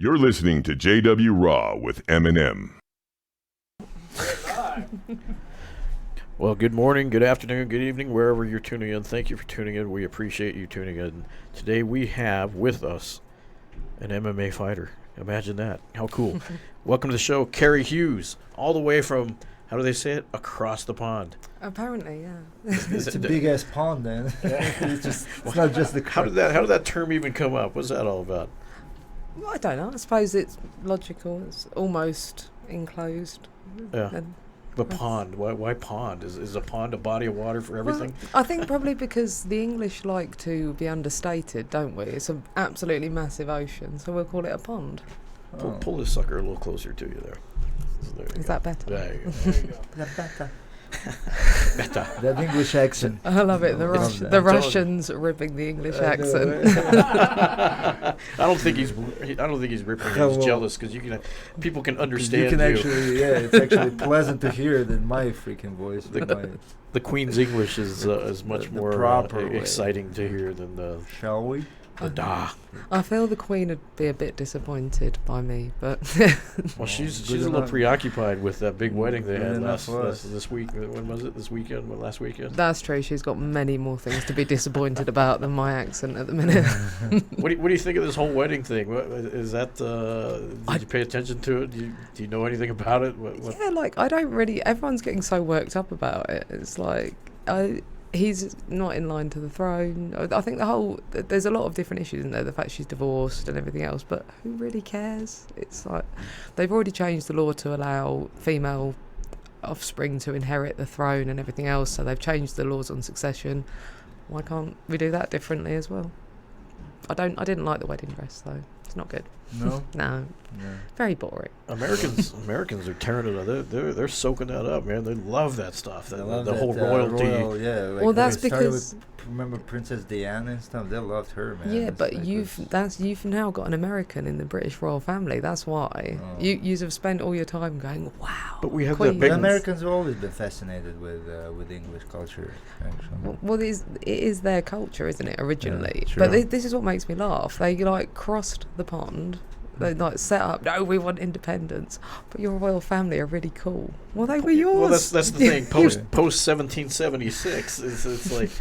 You're listening to JW Raw with Eminem. Well, good morning, good afternoon, good evening, wherever you're tuning in. Thank you for tuning in. We appreciate you tuning in. Today we have with us an MMA fighter. Imagine that. How cool. Welcome to the show, Kerry Hughes, all the way from, how do they say it, across the pond. Apparently, yeah. It's a big ass pond, then. it's not just the. How did that term even come up? What's that all about? Well, I don't know. I suppose it's logical. It's almost enclosed. Yeah. But pond, why pond? Is a pond a body of water for everything? Well, I think probably because the English like to be understated, don't we? It's an absolutely massive ocean, so we'll call it a pond. Pull this sucker a little closer to you there. So there you Is go. that better? There you go. Is that better? That English accent. I love it. The Russians ripping the English accent. I don't think he's ripping. He's jealous because people can understand. You can actually, it's actually pleasant to hear than my freaking voice. The Queen's English is much more proper exciting to hear than the. Shall we? I feel the Queen would be a bit disappointed by me, but well, she's a little preoccupied with that big wedding they had this week. When was it? This weekend? Last weekend? That's true. She's got many more things to be disappointed about than my accent at the minute. What do you think of this whole wedding thing? What, is that? Did you pay attention to it? Do you know anything about it? What? Yeah, like I don't really. Everyone's getting so worked up about it. It's like he's not in line to the throne. I think there's a lot of different issues in there. The fact she's divorced and everything else, but who really cares? It's like they've already changed the law to allow female offspring to inherit the throne and everything else. So they've changed the laws on succession. Why can't we do that differently as well? I didn't like the wedding dress though. It's not good. No. No. Very boring. Americans are tearing it up. They're soaking that up, man. They love that stuff. The whole royalty. royalty. Well, that's because remember Princess Diana and stuff. They loved her, man. Yeah, but you've now got an American in the British royal family. That's why you have spent all your time going, wow. But we have Queens. that big. Americans have always been fascinated with English culture. Actually. Well, it is their culture, isn't it? Originally, yeah, but this is what makes me laugh. They crossed the pond. They set up. No, we want independence. But your royal family are really cool. Well, they were yours. Well, that's the thing. Post 1776, it's like,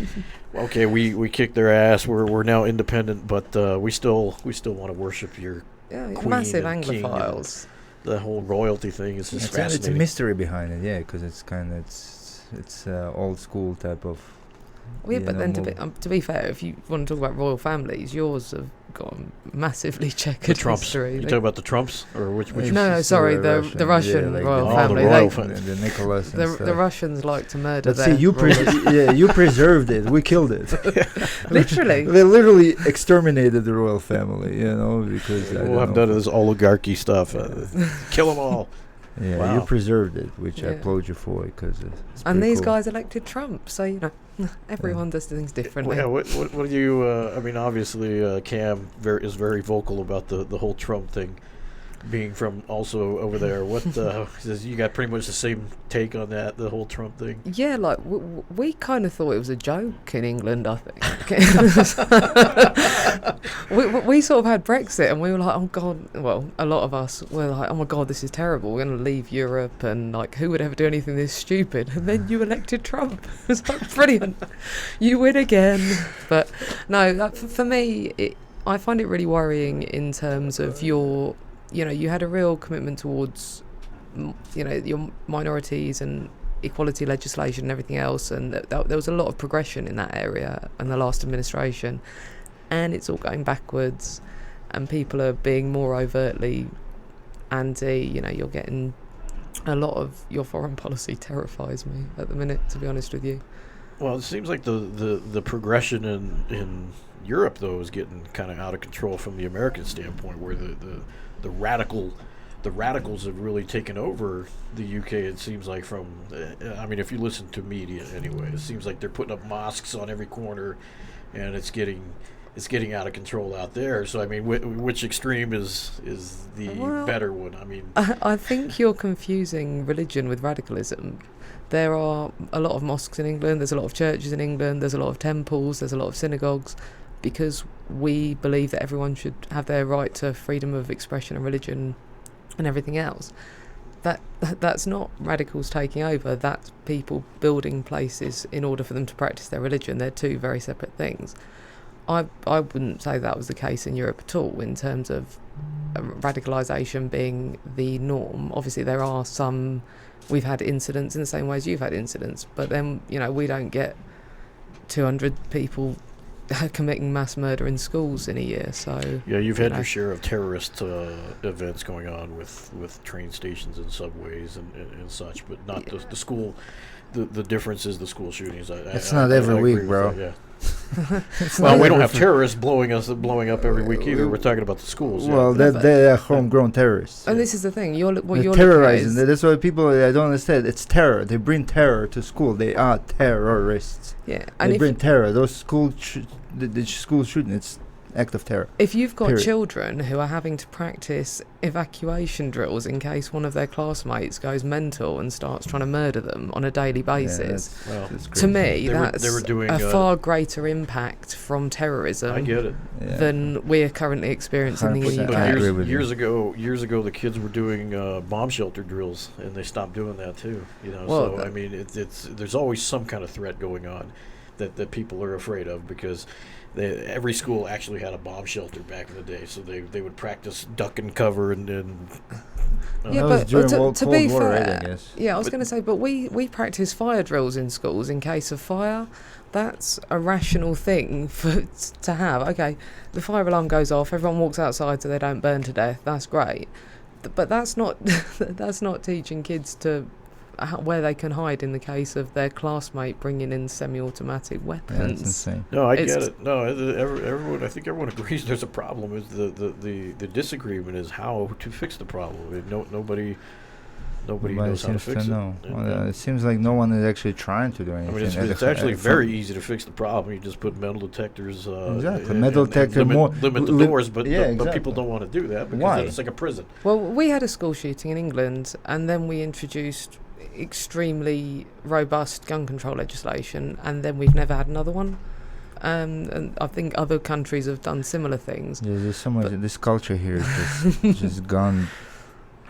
okay, we kicked their ass. We're now independent, but we still want to worship your queen massive and Anglophiles. The whole royalty thing is just fascinating. It's a mystery behind it, yeah, because it's kind of it's old school type of. Well, yeah, but then to be fair, if you want to talk about royal families, yours have got a massively checkered history. You talk about the Trumps or which? No, sorry, the Russian royal family. The royal family. The Nicholas. The Russians like to murder. But see, you preserved it. We killed it. Literally. They literally exterminated the royal family, because we'll have none of this oligarchy stuff. Kill them all. Yeah, wow. You preserved it, which I applaud you for, because and these guys elected Trump, so everyone does things differently. Yeah, what do you? Obviously, Cam is very vocal about the whole Trump thing, being from also over there. What says you got pretty much the same take on that, the whole Trump thing? Yeah, like we kind of thought it was a joke in England. I think we sort of had Brexit, and we were like, oh god. Well, a lot of us were like, oh my god, this is terrible. We're going to leave Europe, and like, who would ever do anything this stupid? And then you elected Trump. It's like brilliant. You win again. But no, for me, I find it really worrying in terms of your. You had a real commitment towards, your minorities and equality legislation and everything else, and there was a lot of progression in that area in the last administration, and it's all going backwards, and people are being more overtly anti. You're getting a lot of your foreign policy terrifies me at the minute, to be honest with you. Well, it seems like the progression in Europe, though, is getting kind of out of control from the American standpoint, where the radicals have really taken over the UK. It seems like if you listen to media anyway, it seems like they're putting up mosques on every corner, and it's getting out of control out there. So which extreme is the better one? I think you're confusing religion with radicalism. There are a lot of mosques in England. There's a lot of churches in England. There's a lot of temples. There's a lot of synagogues. because we believe that everyone should have their right to freedom of expression and religion and everything else. That's not radicals taking over. That's people building places in order for them to practice their religion. They're two very separate things. I wouldn't say that was the case in Europe at all in terms of radicalisation being the norm. Obviously, there are some. We've had incidents in the same way as you've had incidents, but then we don't get 200 people committing mass murder in schools in a year. So yeah, you've had your share of terrorist events going on with train stations and subways and such, but not the school. The difference is the school shootings. It's not every week, bro. Yeah. Well, we don't have terrorists blowing up every week either. We're talking about the schools. Well, they're homegrown terrorists. And this is the thing. You're terrorizing. That's why people. I don't understand. It's terror. They bring terror to school. They are terrorists. Yeah, and they bring terror. Those the school shooting. It's act of terror. If you've got children who are having to practice evacuation drills in case one of their classmates goes mental and starts trying to murder them on a daily basis, to me that's a far greater impact from terrorism I get it. than we're currently experiencing in the UK. But years ago, the kids were doing bomb shelter drills, and they stopped doing that too. So I mean, it's there's always some kind of threat going on that people are afraid of because. Every school actually had a bomb shelter back in the day, so they would practice duck and cover and but to be fair, right, I guess. Yeah, I was going to say, but we practice fire drills in schools in case of fire. That's a rational thing to have. Okay, the fire alarm goes off, everyone walks outside so they don't burn to death. That's great, but that's not that's not teaching kids to where they can hide in the case of their classmate bringing in semi-automatic weapons. Yeah, that's insane. No, I get it. No, everyone. I think everyone agrees there's a problem. Is the disagreement is how to fix the problem. Nobody knows how to fix it. Well, it seems like no one is actually trying to do anything. I mean, it's actually very easy to fix the problem. You just put metal detectors. Exactly, metal detector limit the doors, but people don't want to do that because then it's like a prison. Well, we had a school shooting in England, and then we introduced extremely robust gun control legislation, and then we've never had another one. And I think other countries have done similar things. Yeah, there's so much. This culture here is just gone.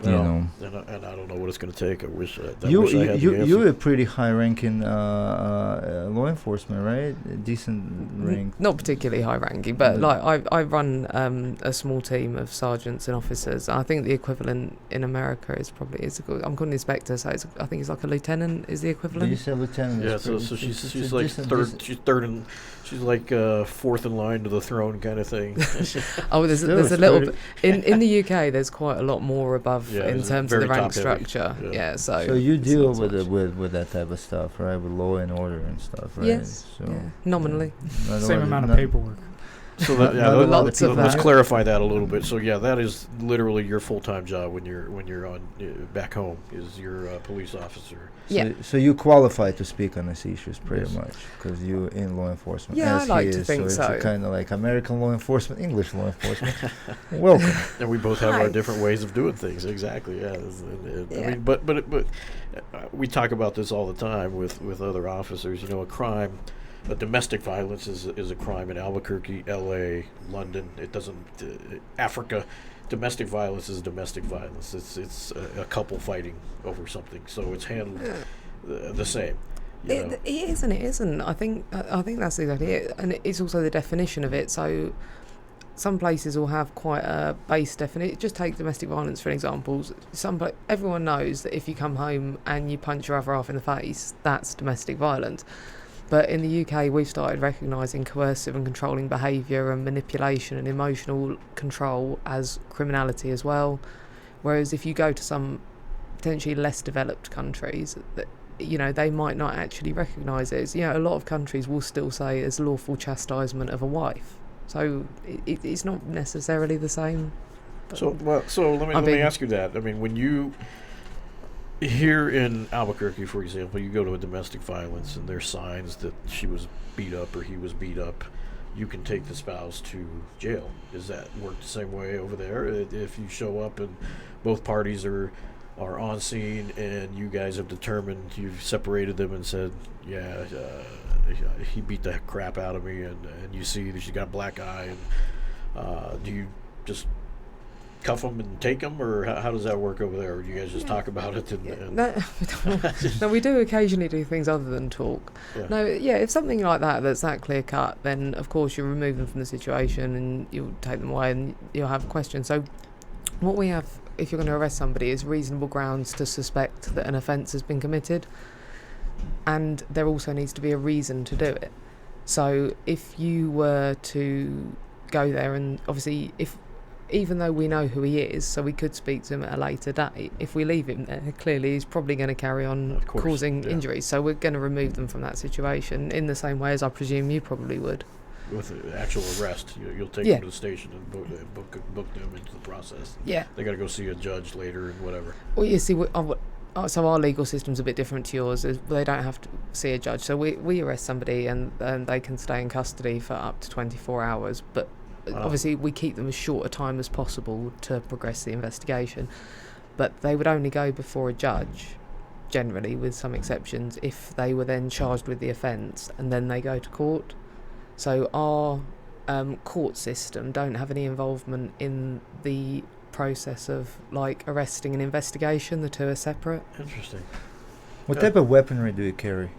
And I don't know what it's going to take. I wish I had the answer. You're a pretty high-ranking law enforcement, right? Decent rank. Not particularly high-ranking, but I run a small team of sergeants and officers. I think the equivalent in America I'm called an inspector, so I think it's like a lieutenant is the equivalent. Did you say lieutenant? Yeah, so she's like third. She's third and she's like fourth in line to the throne kind of thing. There's a little bit in the UK. There's quite a lot more above. In terms of the rank structure, so you deal with that type of stuff, right? With law and order and stuff, right? Yes, nominally. Same amount of paperwork. So let's clarify that a little bit. So that is literally your full-time job when you're on back home is you're a police officer. So you qualify to speak on these issues pretty much because you in law enforcement. Yeah, I like to think so. It's kind of like American law enforcement, English law enforcement. Welcome. And we both have our different ways of doing things. Exactly. Yeah. I mean, but we talk about this all the time with other officers. A crime. But domestic violence is a crime in Albuquerque, L.A., London. It doesn't Africa. Domestic violence is domestic violence. It's a couple fighting over something, so it's handled the same. It is and it isn't. I think that's exactly it, and it's also the definition of it. So some places will have quite a base definition. Just take domestic violence for an example. Everyone knows that if you come home and you punch your other half in the face, that's domestic violence. But in the UK, we've started recognising coercive and controlling behaviour and manipulation and emotional control as criminality as well. Whereas if you go to some potentially less developed countries, they might not actually recognise it. A lot of countries will still say it's lawful chastisement of a wife. So it's not necessarily the same. So let me ask you that. I mean, when you... Here in Albuquerque, for example, you go to a domestic violence and there's signs that she was beat up or he was beat up. You can take the spouse to jail. Does that work the same way over there? If you show up and both parties are are on scene and you guys have determined, you've separated them and said, yeah, he beat the crap out of me, and you see that she's got a black eye, and do you just cuff them and take them, or how does that work over there? Or do you guys just talk about it? No, we do occasionally do things other than talk. Yeah. No, yeah, if something like that's that clear cut, then of course you remove them from the situation and you'll take them away and you'll have questions. So what we have, if you're going to arrest somebody, is reasonable grounds to suspect that an offence has been committed, and there also needs to be a reason to do it. So if you were to go there, and obviously even though we know who he is, so we could speak to him at a later date, if we leave him there, clearly he's probably going to carry on causing injuries. So we're going to remove them from that situation in the same way as I presume you probably would. With the actual arrest, you'll take them to the station and book them into the process. Yeah. They got to go see a judge later and whatever. Well, you see, so our legal system's a bit different to yours. They don't have to see a judge. So we arrest somebody and they can stay in custody for up to 24 hours. But obviously we keep them as short a time as possible to progress the investigation. But they would only go before a judge, generally, with some exceptions, if they were then charged with the offence and then they go to court. So our court system don't have any involvement in the process of like arresting and investigation. The two are separate. Interesting. What type of weaponry do you carry?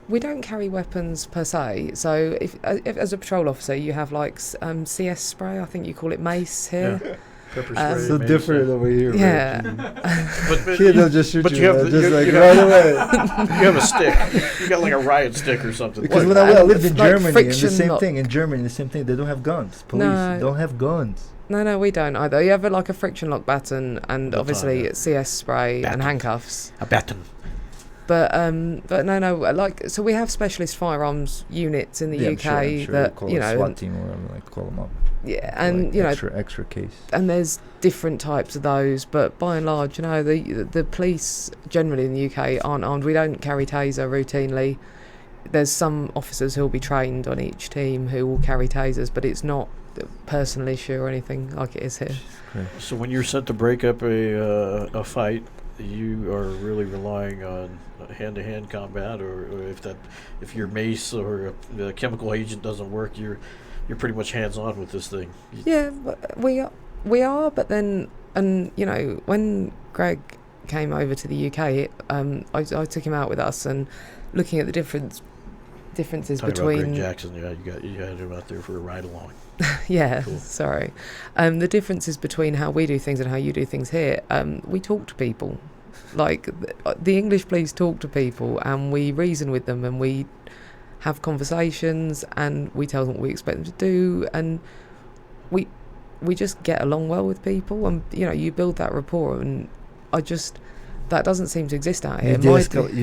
We don't carry weapons per se. So if as a patrol officer you have like CS spray, I think you call it mace here. Yeah. Pepper spray, so mace, different over here. Yeah. But Here they'll just shoot but you, you have just like you right have, away. you have a stick. You got like a riot stick or something. Because What? when I lived in like Germany, and the friction same lock. thing. In Germany, the same thing. They don't have guns. Police don't have guns. No, we don't either. You have like a friction lock baton and Baton, obviously yeah. CS spray Baton. and handcuffs. A baton. But no, like, so we have specialist firearms units in the UK I'm sure that call you a know, SWAT team or whatever, like call them up. yeah, and like you know, extra case. and there's different types of those, but by and large, you know, the police generally in the UK aren't armed. We don't carry taser routinely. There's some officers who'll be trained on each team who will carry tasers, but it's not a personal issue or anything like it is here. So when you're sent to break up a fight, you are really relying on hand-to-hand combat, or if your mace or a chemical agent doesn't work, you're pretty much hands-on with this thing. Yeah, we are, but then, and you know, when Greg came over to the UK, I took him out with us and looking at the differences Talking between about Greg Jackson, you had him out there for a ride along. yeah, Cool. sorry, the differences between how we do things and how you do things here. We talk to people, like the English police talk to people, and we reason with them, and we have conversations, and we tell them what we expect them to do, and we just get along well with people, and you know, you build that rapport, and that doesn't seem to exist out here. You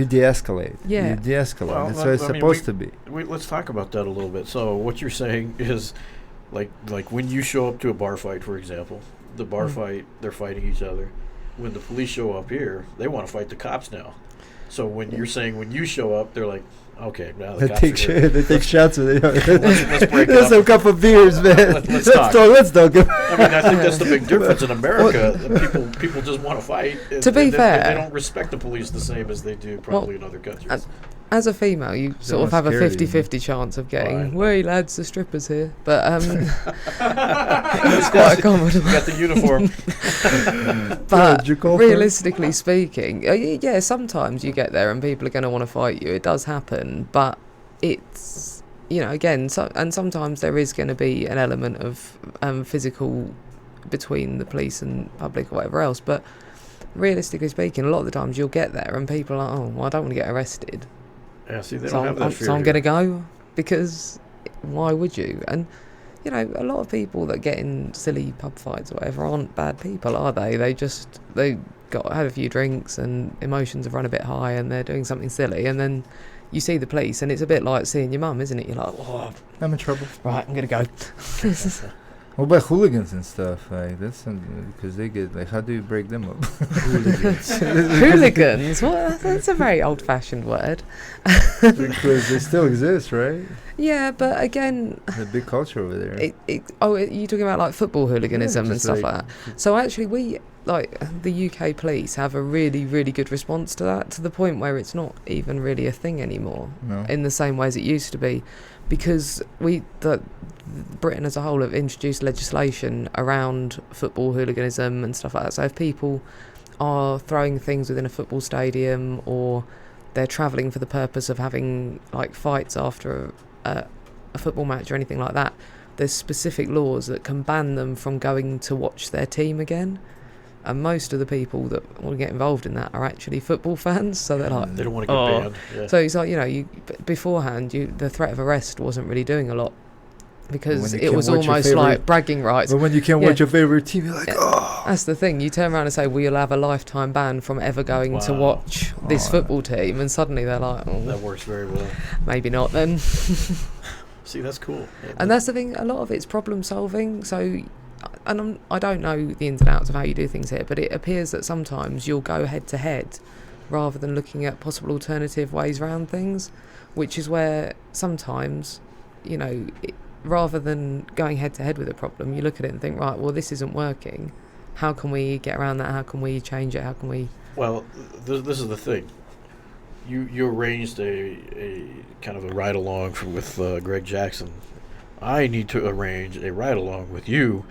de-escalate. Yeah. You de-escalate. Well, That's what it's supposed to be. Let's talk about that a little bit. So what you're saying is, like when you show up to a bar fight, for example, the bar fight, they're fighting each other. When the police show up here, they want to fight the cops now. So when you're saying when you show up, they're like, okay, now the cops are here. They take shots with it. Let's break it Let's have a up. couple of beers, man. Let's talk. Let's talk. I mean, I think that's the big difference in America. People just want to fight. To be fair, they don't respect the police the same as they do probably in other countries. as a female, you sort of have a scary, 50-50 chance of getting, Right. "Hey lads, the strippers here," but it's quite accommodable. You got the uniform. But Did you call for it? realistically speaking, yeah, sometimes you get there and people are going to want to fight you. It does happen, but it's, you know, again, and sometimes there is going to be an element of physical between the police and public or whatever else. But realistically speaking, a lot of the times you'll get there and people are like, "Oh, well, I don't want to get arrested, Yeah, see, they so don't have that fear. I'm here. going to go," because why would you? And you know, a lot of people that get in silly pub fights or whatever aren't bad people, are they? They had a few drinks and emotions have run a bit high and they're doing something silly, and then you see the police and it's a bit like seeing your mum, isn't it? You're like, "Oh, I'm in trouble. right, I'm gonna go." What about hooligans and stuff? Like that's because they get like, how do you break them up? Hooligans? What? That's a very old-fashioned word. Because they still exist, right? Yeah, but again, There's a big culture over there. you're talking about like football hooliganism Yeah, and just stuff like that. So actually, like the UK police have a really, really good response to that, to the point where it's not even really a thing anymore, in the same way as it used to be, because Britain as a whole have introduced legislation around football hooliganism and stuff like that. So if people are throwing things within a football stadium, or they're travelling for the purpose of having like fights after a football match or anything like that, there's specific laws that can ban them from going to watch their team again. And most of the people that want to get involved in that are actually football fans, so they're like, they don't want to get banned. Yeah. So it's like, you know, beforehand, the threat of arrest wasn't really doing a lot, because it was almost like bragging rights. But when you can't watch your favorite team, you're like, oh. That's the thing. You turn around and say, well, you'll have a lifetime ban from ever going to watch this football team, and suddenly they're like, oh, that works very well. Maybe not then. See, that's cool. And that's the thing, a lot of it's problem solving. So, and I don't know the ins and outs of how you do things here, but it appears that sometimes you'll go head to head rather than looking at possible alternative ways around things, which is where sometimes, you know, rather than going head to head with a problem, you look at it and think, right, well, this isn't working. How can we get around that? How can we change it? How can we... Well, this is the thing. You arranged a kind of a ride-along with Greg Jackson. I need to arrange a ride-along with you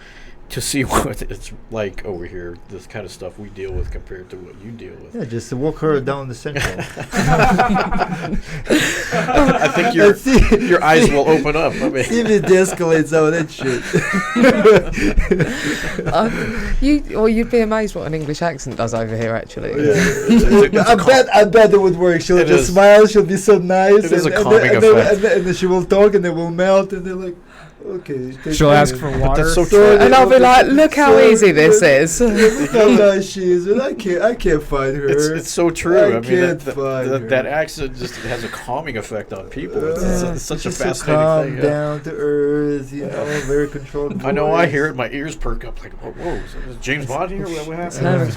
to see what it's like over here, this kind of stuff we deal with compared to what you deal with. Yeah, just to walk her down the central. I think your eyes will open up. I mean. See if it de-escalates some of that shit. You'd be amazed what an English accent does over here, actually. Yeah. I bet it would work. She'll just smile. She'll be so nice. It is a calming effect. And then she will talk, and they will melt, and they're like, okay. She'll ask for water. That's so true. And I'll be like, look how easy this is. Look how nice she is, and I can't find her. It's so true. I mean, that accent just has a calming effect on people. It's such a fascinating calm, thing. Down to earth, very controlled voice. I know. I hear it. My ears perk up. Like, whoa, is James Bond here? What happened?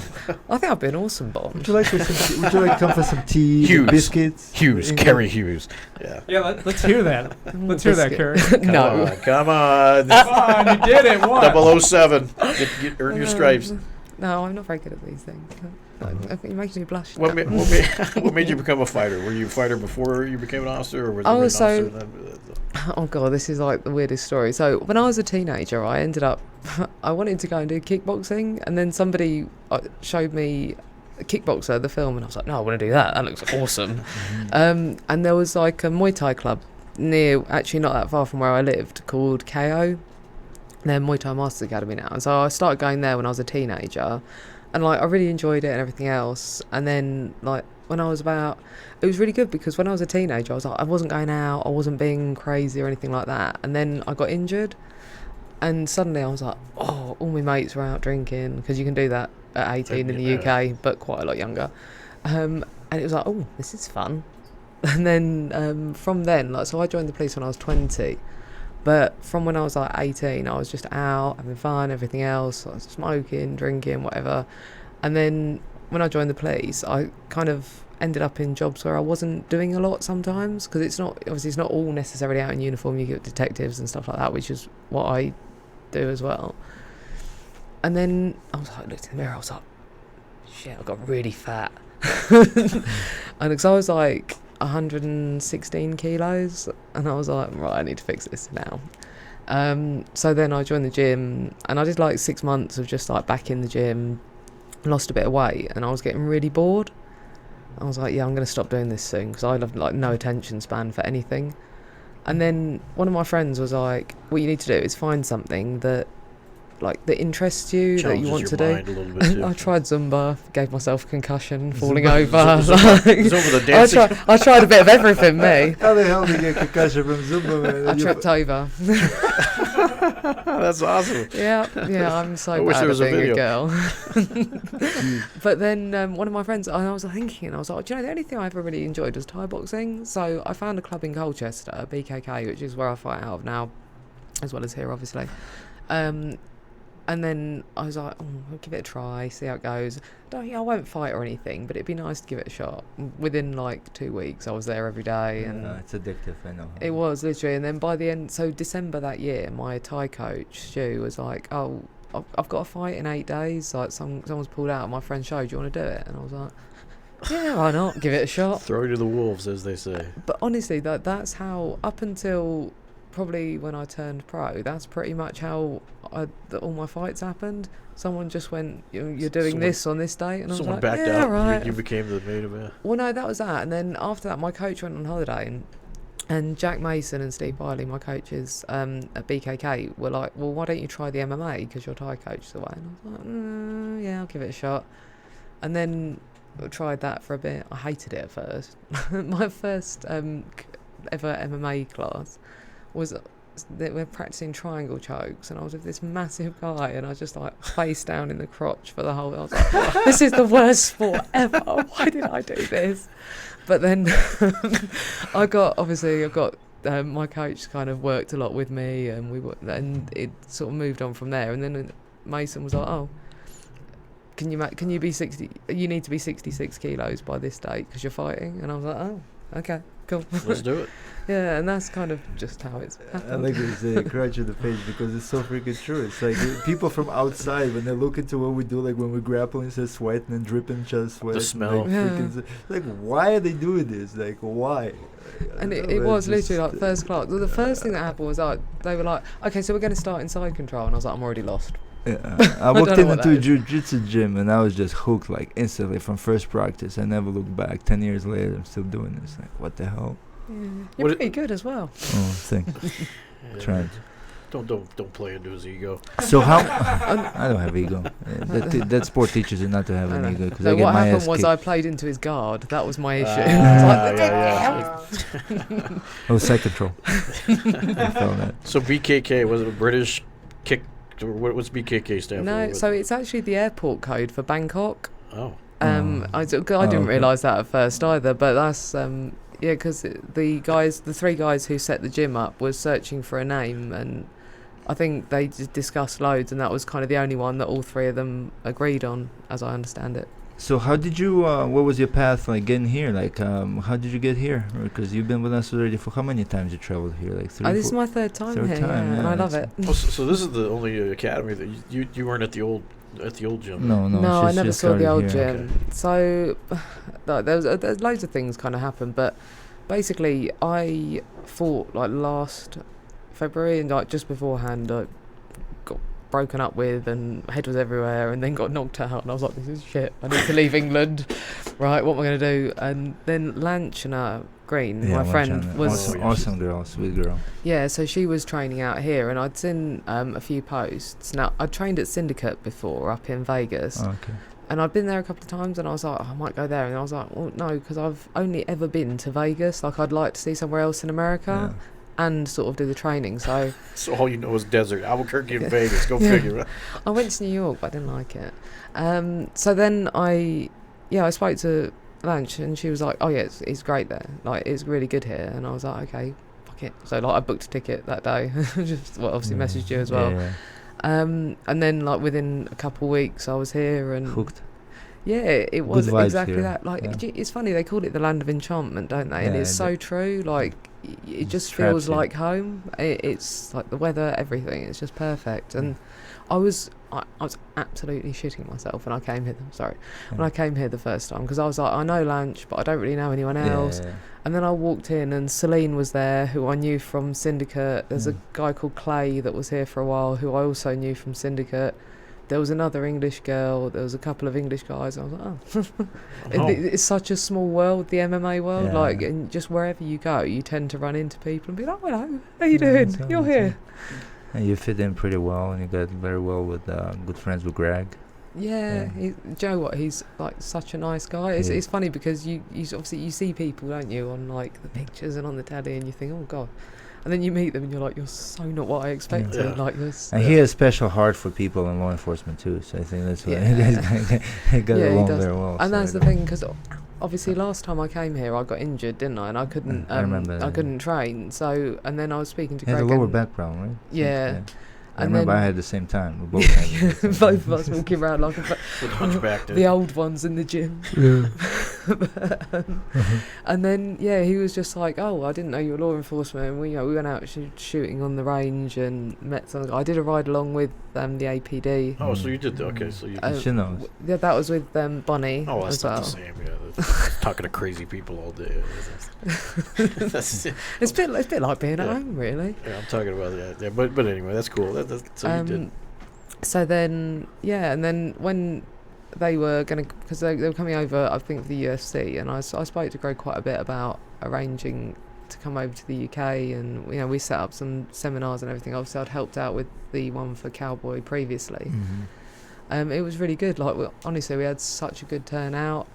I think I'd be an awesome Bond. Would you like to come for some tea, Hughes. biscuits? Hughes, Kerry Hughes. Yeah. Let's hear that. Let's hear that, Kerry. No. Come on. Come on, you did it. What? 007. Earn your stripes. No, I'm not very good at these things. It makes me blush. What made you become a fighter? Were you a fighter before you became an officer, or was you an officer then? Oh god, this is like the weirdest story. So when I was a teenager, I wanted to go and do kickboxing, and then somebody showed me Kickboxer, the film, and I was like, no, I want to do that. That looks awesome. And there was like a Muay Thai club near, actually not that far from where I lived, called KO. They're Muay Thai Masters Academy now. And so I started going there when I was a teenager, and like I really enjoyed it and everything else. And then like when I was it was really good, because when I was a teenager, I was like, I wasn't going out, I wasn't being crazy or anything like that. And then I got injured, and suddenly I was like, oh, all my mates were out drinking, because you can do that at 18 in the UK, but quite a lot younger. And it was like, oh, this is fun. And then from then, like, so I joined the police when I was 20. But from when I was like 18, I was just out having fun, everything else, I was smoking, drinking, whatever. And then when I joined the police, I kind of ended up in jobs where I wasn't doing a lot sometimes, because it's not all necessarily out in uniform. You get detectives and stuff like that, which is what I do as well. And then I was like, looked in the mirror, I was like, shit, I got really fat. And because I was like 116 kilos, and I was like, right, I need to fix this now. So then I joined the gym, and I did like 6 months of just like back in the gym, lost a bit of weight, and I was getting really bored. I was like, yeah, I'm going to stop doing this soon, because I have like no attention span for anything. And then one of my friends was like, what you need to do is find something that interests you, that you want to do. I tried Zumba, gave myself a concussion, falling over. Zumba, the dancing. I tried a bit of everything, me. How the hell did you get concussion from Zumba, man? I tripped over. That's awesome. Yeah, I'm so bad at being a girl. But then one of my friends, I was thinking, I was like, do you know, the only thing I ever really enjoyed was Thai boxing. So I found a club in Colchester, BKK, which is where I fight out of now, as well as here, obviously. And then I was like, I'll give it a try, see how it goes. I won't fight or anything, but it'd be nice to give it a shot. Within like 2 weeks, I was there every day. And it's addictive, I know. It was, literally. And then by the end, so December that year, my Thai coach, Stu, was like, oh, I've got a fight in 8 days. Like someone's pulled out of my friend's show. Do you want to do it? And I was like, yeah, why not? Give it a shot. Throw to the wolves, as they say. But honestly, that's how, up until probably when I turned pro, that's pretty much how all my fights happened. Someone just went, you're doing this on this day, and I was like, backed yeah, out. right. You became the main event. Well, no, that was that. And then after that, my coach went on holiday, and Jack Mason and Steve Biley, my coaches at BKK, were like, well, why don't you try the MMA, because your Thai coach is away. And I was like, yeah, I'll give it a shot. And then I tried that for a bit. I hated it at first. My first ever MMA class was they were practicing triangle chokes, and I was with this massive guy, and I was just like face down in the crotch for the whole. I was like, this is the worst sport ever. Why did I do this? But then I got my coach kind of worked a lot with me, and it sort of moved on from there. And then Mason was like, oh, can you be 60? You need to be 66 kilos by this date because you're fighting. And I was like, oh, okay, cool. Let's do it. Yeah, and that's kind of just how it's happened. I like to say crunch in the face because it's so freaking true. It's like people from outside, when they look into what we do, like when we're grappling, they're sweating and dripping just sweat. The smell. Like, why are they doing this? Like, why? And it was literally like first class. The first thing that happened was they were like, okay, so we're going to start in side control. And I was like, I'm already lost. Yeah, I walked into a jiu-jitsu gym and I was just hooked like instantly from first practice. I never looked back. 10 years later, I'm still doing this. Like, what the hell? Yeah. You're pretty good as well. Oh, thanks. Trying. Don't play into his ego. So how? I don't have ego. That sport teaches you not to have an ego. So what happened was I played into his guard. That was my issue. Oh, side control. I felt that. So BKK, was it a British kick? What's BKK stand for? No, so it's actually the airport code for Bangkok. Oh. I didn't realise that at first either, but that's because the three guys who set the gym up was searching for a name, and I think they just discussed loads, and that was kind of the only one that all three of them agreed on, as I understand it. So how did you? What was your path like getting here? Like, how did you get here? Because you've been with us already for how many times you traveled here? Like 3. This is my third time here, and I love it. Oh, so this is the only academy that you weren't at the old gym. No, I never saw the old here. gym. Okay. So there's loads of things kind of happened, but basically I fought like last February, and like just beforehand I got broken up with and head was everywhere, and then got knocked out, and I was like, this is shit, I need to leave England. Right, what am I going to do? And then Lanchana Green, my friend, was awesome girl, sweet girl. Yeah, so she was training out here, and I'd seen a few posts. Now I trained at Syndicate before up in Vegas. Okay. And I'd been there a couple of times, and I was like, I might go there. And I was like, well, no, because I've only ever been to Vegas. Like, I'd like to see somewhere else in America and sort of do the training. So all you know is desert. Albuquerque and Vegas. Go figure. I went to New York, but I didn't like it. So then I spoke to Lanch, and she was like, oh, yeah, it's great there. Like, it's really good here. And I was like, okay, fuck it. So, like, I booked a ticket that day. Obviously messaged you as well. Yeah. And then like within a couple of weeks I was here and hooked. Yeah, it was exactly here. that. Like it's funny, they call it the land of enchantment, don't they? And it's so true. Like it just traps feels like home. It's like the weather, everything. It's just perfect. And I was absolutely shitting myself when I came here. When I came here the first time, because I was like, I know Lanch, but I don't really know anyone else. Yeah. And then I walked in, and Celine was there, who I knew from Syndicate. There's a guy called Clay that was here for a while, who I also knew from Syndicate. There was another English girl. There was a couple of English guys. I was like, oh. It's such a small world, the MMA world. Yeah. Like, and just wherever you go, you tend to run into people and be like, oh, hello, how you doing? You're here. And you fit in pretty well, and you got very well with good friends with Greg. Yeah. Do you know what? He's like such a nice guy. It's funny because you obviously you see people, don't you, on like the pictures and on the telly, and you think, oh god, and then you meet them and you're like, you're so not what I expected. Yeah. Like this. And he has a special heart for people in law enforcement too. So I think that's why they got along very well. And that's the thing, because obviously last time I came here I got injured, didn't I? And I couldn't. I remember that. I couldn't train. So and then I was speaking to He Greg. has a lower background, right? Yeah. I remember I had the same time. We both had it. Both of us walking around like With hunchback. the old ones in the gym. Yeah. And then he was just like, oh, I didn't know you were law enforcement. And we went out shooting on the range and met some. I did a ride along with the APD. Oh, so you did. Okay, so you. She knows. Yeah, that was with Bonnie. Oh, that's as not well. the same. Yeah, talking to crazy people all day. It's a bit like being at home, really. Yeah, I'm talking about that. Yeah, but anyway, that's cool. So you did. So then, and then when they were going to, because they were coming over, I think, for the UFC, and I spoke to Greg quite a bit about arranging to come over to the UK, and we set up some seminars and everything. Obviously, I'd helped out with the one for Cowboy previously. It was really good. Like, honestly, we had such a good turnout,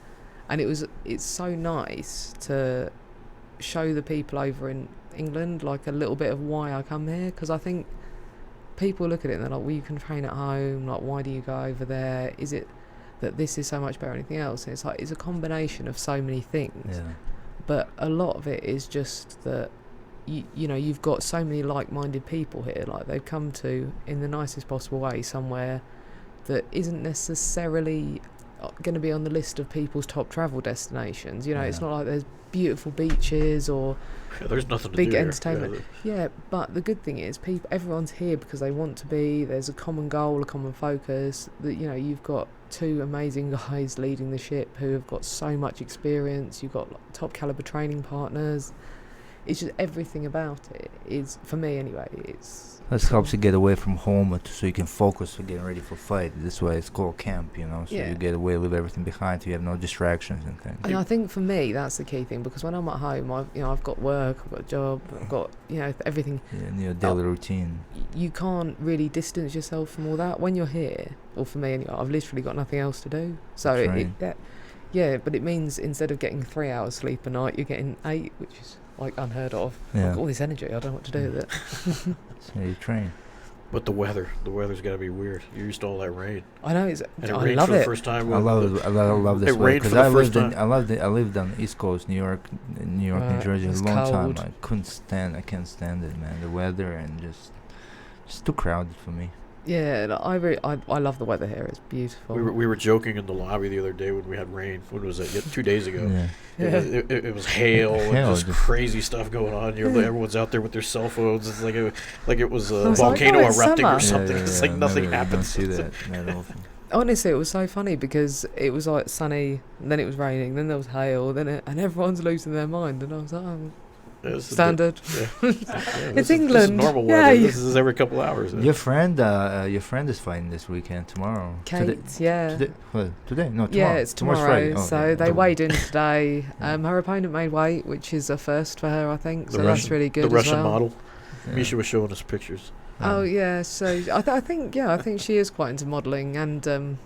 and it's so nice to show the people over in England like a little bit of why I come here, because I think people look at it and they're like, well, you can train at home, like, why do you go over there? Is it that this is so much better than anything else? And it's like, it's a combination of so many things, but a lot of it is just that you've got so many like-minded people here. Like, they've come to, in the nicest possible way, somewhere that isn't necessarily going to be on the list of people's top travel destinations. It's not like there's beautiful beaches or there's nothing to big do entertainment. But the good thing is, everyone's here because they want to be. There's a common goal, a common focus. That you've got two amazing guys leading the ship who have got so much experience. You've got top caliber training partners. It's just everything about it is, for me anyway, This helps you get away from home so you can focus on getting ready for fight. This way it's called camp, so you get away, leave everything behind, so you have no distractions and things. And I think for me that's the key thing, because when I'm at home, I've got work, I've got a job, I've got everything. And your daily routine. You can't really distance yourself from all that when you're here. Or for me anyway, I've literally got nothing else to do. So but it means instead of getting 3 hours sleep a night, you're getting 8, which is like unheard of. Yeah. I've got all this energy, I don't know what to do with it. So you train. But the weather's got to be weird. You're used to all that rain. I know, And it I rained love for the it. first time. I love this It weather rained for because the first time. I lived on the East Coast, New York, New Jersey, a it's long cold. time. I can't stand it, man. The weather and just too crowded for me. Yeah, I love the weather here. It's beautiful. We were joking in the lobby the other day when we had rain. When was it? 2 days ago. Yeah. It was hail and just crazy stuff going on. Everyone's out there with their cell phones. It's like it was a volcano erupting or something. It's like nothing happens. I don't see that often. Honestly, it was so funny because it was like sunny, and then it was raining, then there was hail, and everyone's losing their mind, and I was like, standard. It's England. This is normal weather. This is every couple hours. Your friend is fighting this weekend tomorrow. Kate, Today? No, tomorrow. Yeah, it's tomorrow. Friday. So they weighed in today. Her opponent made weight, which is a first for her, I think. So that's really good. The Russian as well. model. Yeah. Misha was showing us pictures. Oh yeah. So I think she is quite into modelling and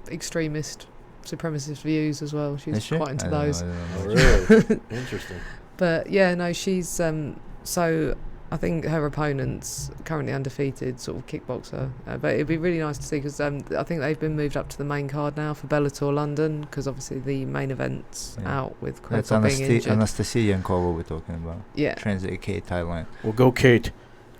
extremist supremacist views as well. She's quite into those. Oh, really? Interesting. But yeah, no, she's so I think her opponent's currently undefeated, sort of kickboxer. But it'd be really nice to see because I think they've been moved up to the main card now for Bellator London because obviously the main event's out with Craig being injured. Anastasia Yankova we're talking about. Yeah. Trains at Kate, Thailand. Well, go Kate.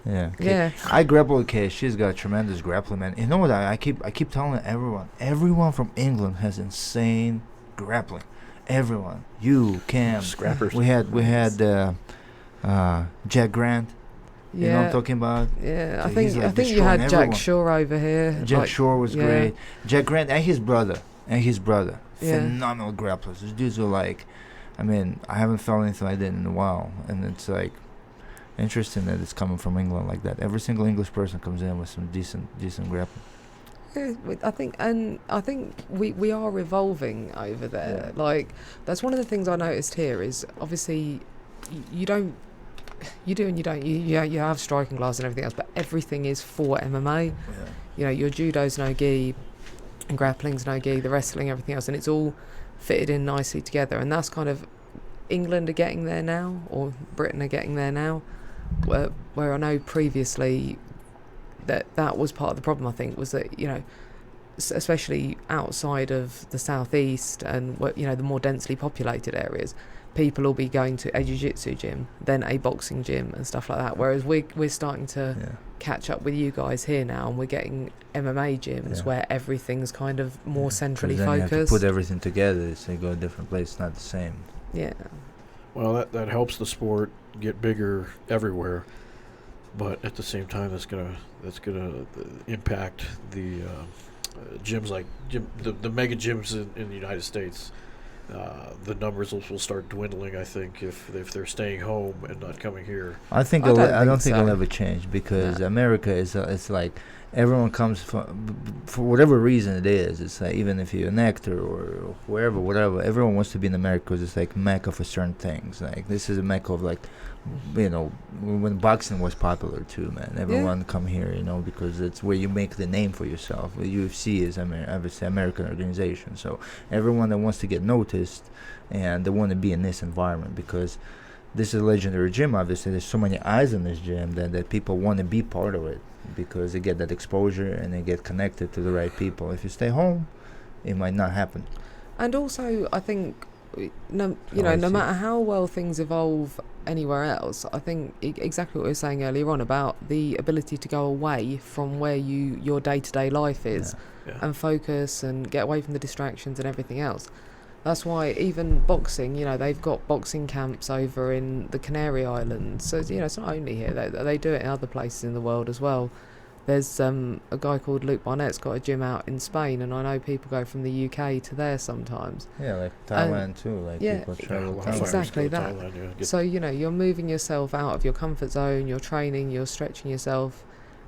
Yeah. Kate. Yeah. I grapple with Kate. She's got tremendous grappling, man. You know what? I keep telling everyone from England has insane grappling. Everyone, you, Cam, Scrappers. We had Jack Grant. You know what I'm talking about? Yeah, So I think he's you had everyone. Jack Shore over here. Jack Shore was great. Jack Grant and his brother. Yeah. Phenomenal grapplers. These dudes were like, I haven't felt anything like that in a while, and it's like interesting that it's coming from England like that. Every single English person comes in with some decent grappling. Yeah, I think we are evolving over there. Yeah. Like that's one of the things I noticed here is obviously you do and you don't. You have striking class and everything else, but everything is for MMA. Yeah. Your judo's no gi, and grappling's no gi, the wrestling, everything else, and it's all fitted in nicely together. And that's kind of England are getting there now, or Britain are getting there now, where I know previously that was part of the problem. I think was that especially outside of the southeast and the more densely populated areas, people will be going to a jiu-jitsu gym, then a boxing gym and stuff like that. Whereas we're starting to catch up with you guys here now, and we're getting MMA gyms where everything's kind of more centrally then focused. You have to put everything together, so you go to a different place, it's not the same. Yeah. Well, that helps the sport get bigger everywhere, but at the same time, that's gonna impact the gyms like the mega gyms in the United States. The numbers will start dwindling, I think, if they're staying home and not coming here. I think I don't think it'll ever change, because America is it's like everyone comes from, for whatever reason it is. It's like, even if you're an actor or wherever, whatever, everyone wants to be in America because it's like mecca for certain things. Like this is a mecca of, like, you know, when boxing was popular too, man. Everyone come here, you know, because it's where you make the name for yourself. The UFC is obviously American organization, so everyone that wants to get noticed and they want to be in this environment, because this is a legendary gym. Obviously, there's so many eyes in this gym that people want to be part of it, because they get that exposure and they get connected to the right people. If you stay home, it might not happen. And also, I think, no matter how well things evolve anywhere else, I think exactly what we were saying earlier on about the ability to go away from where your day-to-day life is and focus and get away from the distractions and everything else. That's why even boxing, you know, they've got boxing camps over in the Canary Islands. So, you know, it's not only here, they do it in other places in the world as well. There's a guy called Luke Barnett's got a gym out in Spain, and I know people go from the UK to there sometimes. Yeah, like Thailand too. Like people travel to Thailand. Exactly that. Thailand, So, you know, you're moving yourself out of your comfort zone, you're training, you're stretching yourself.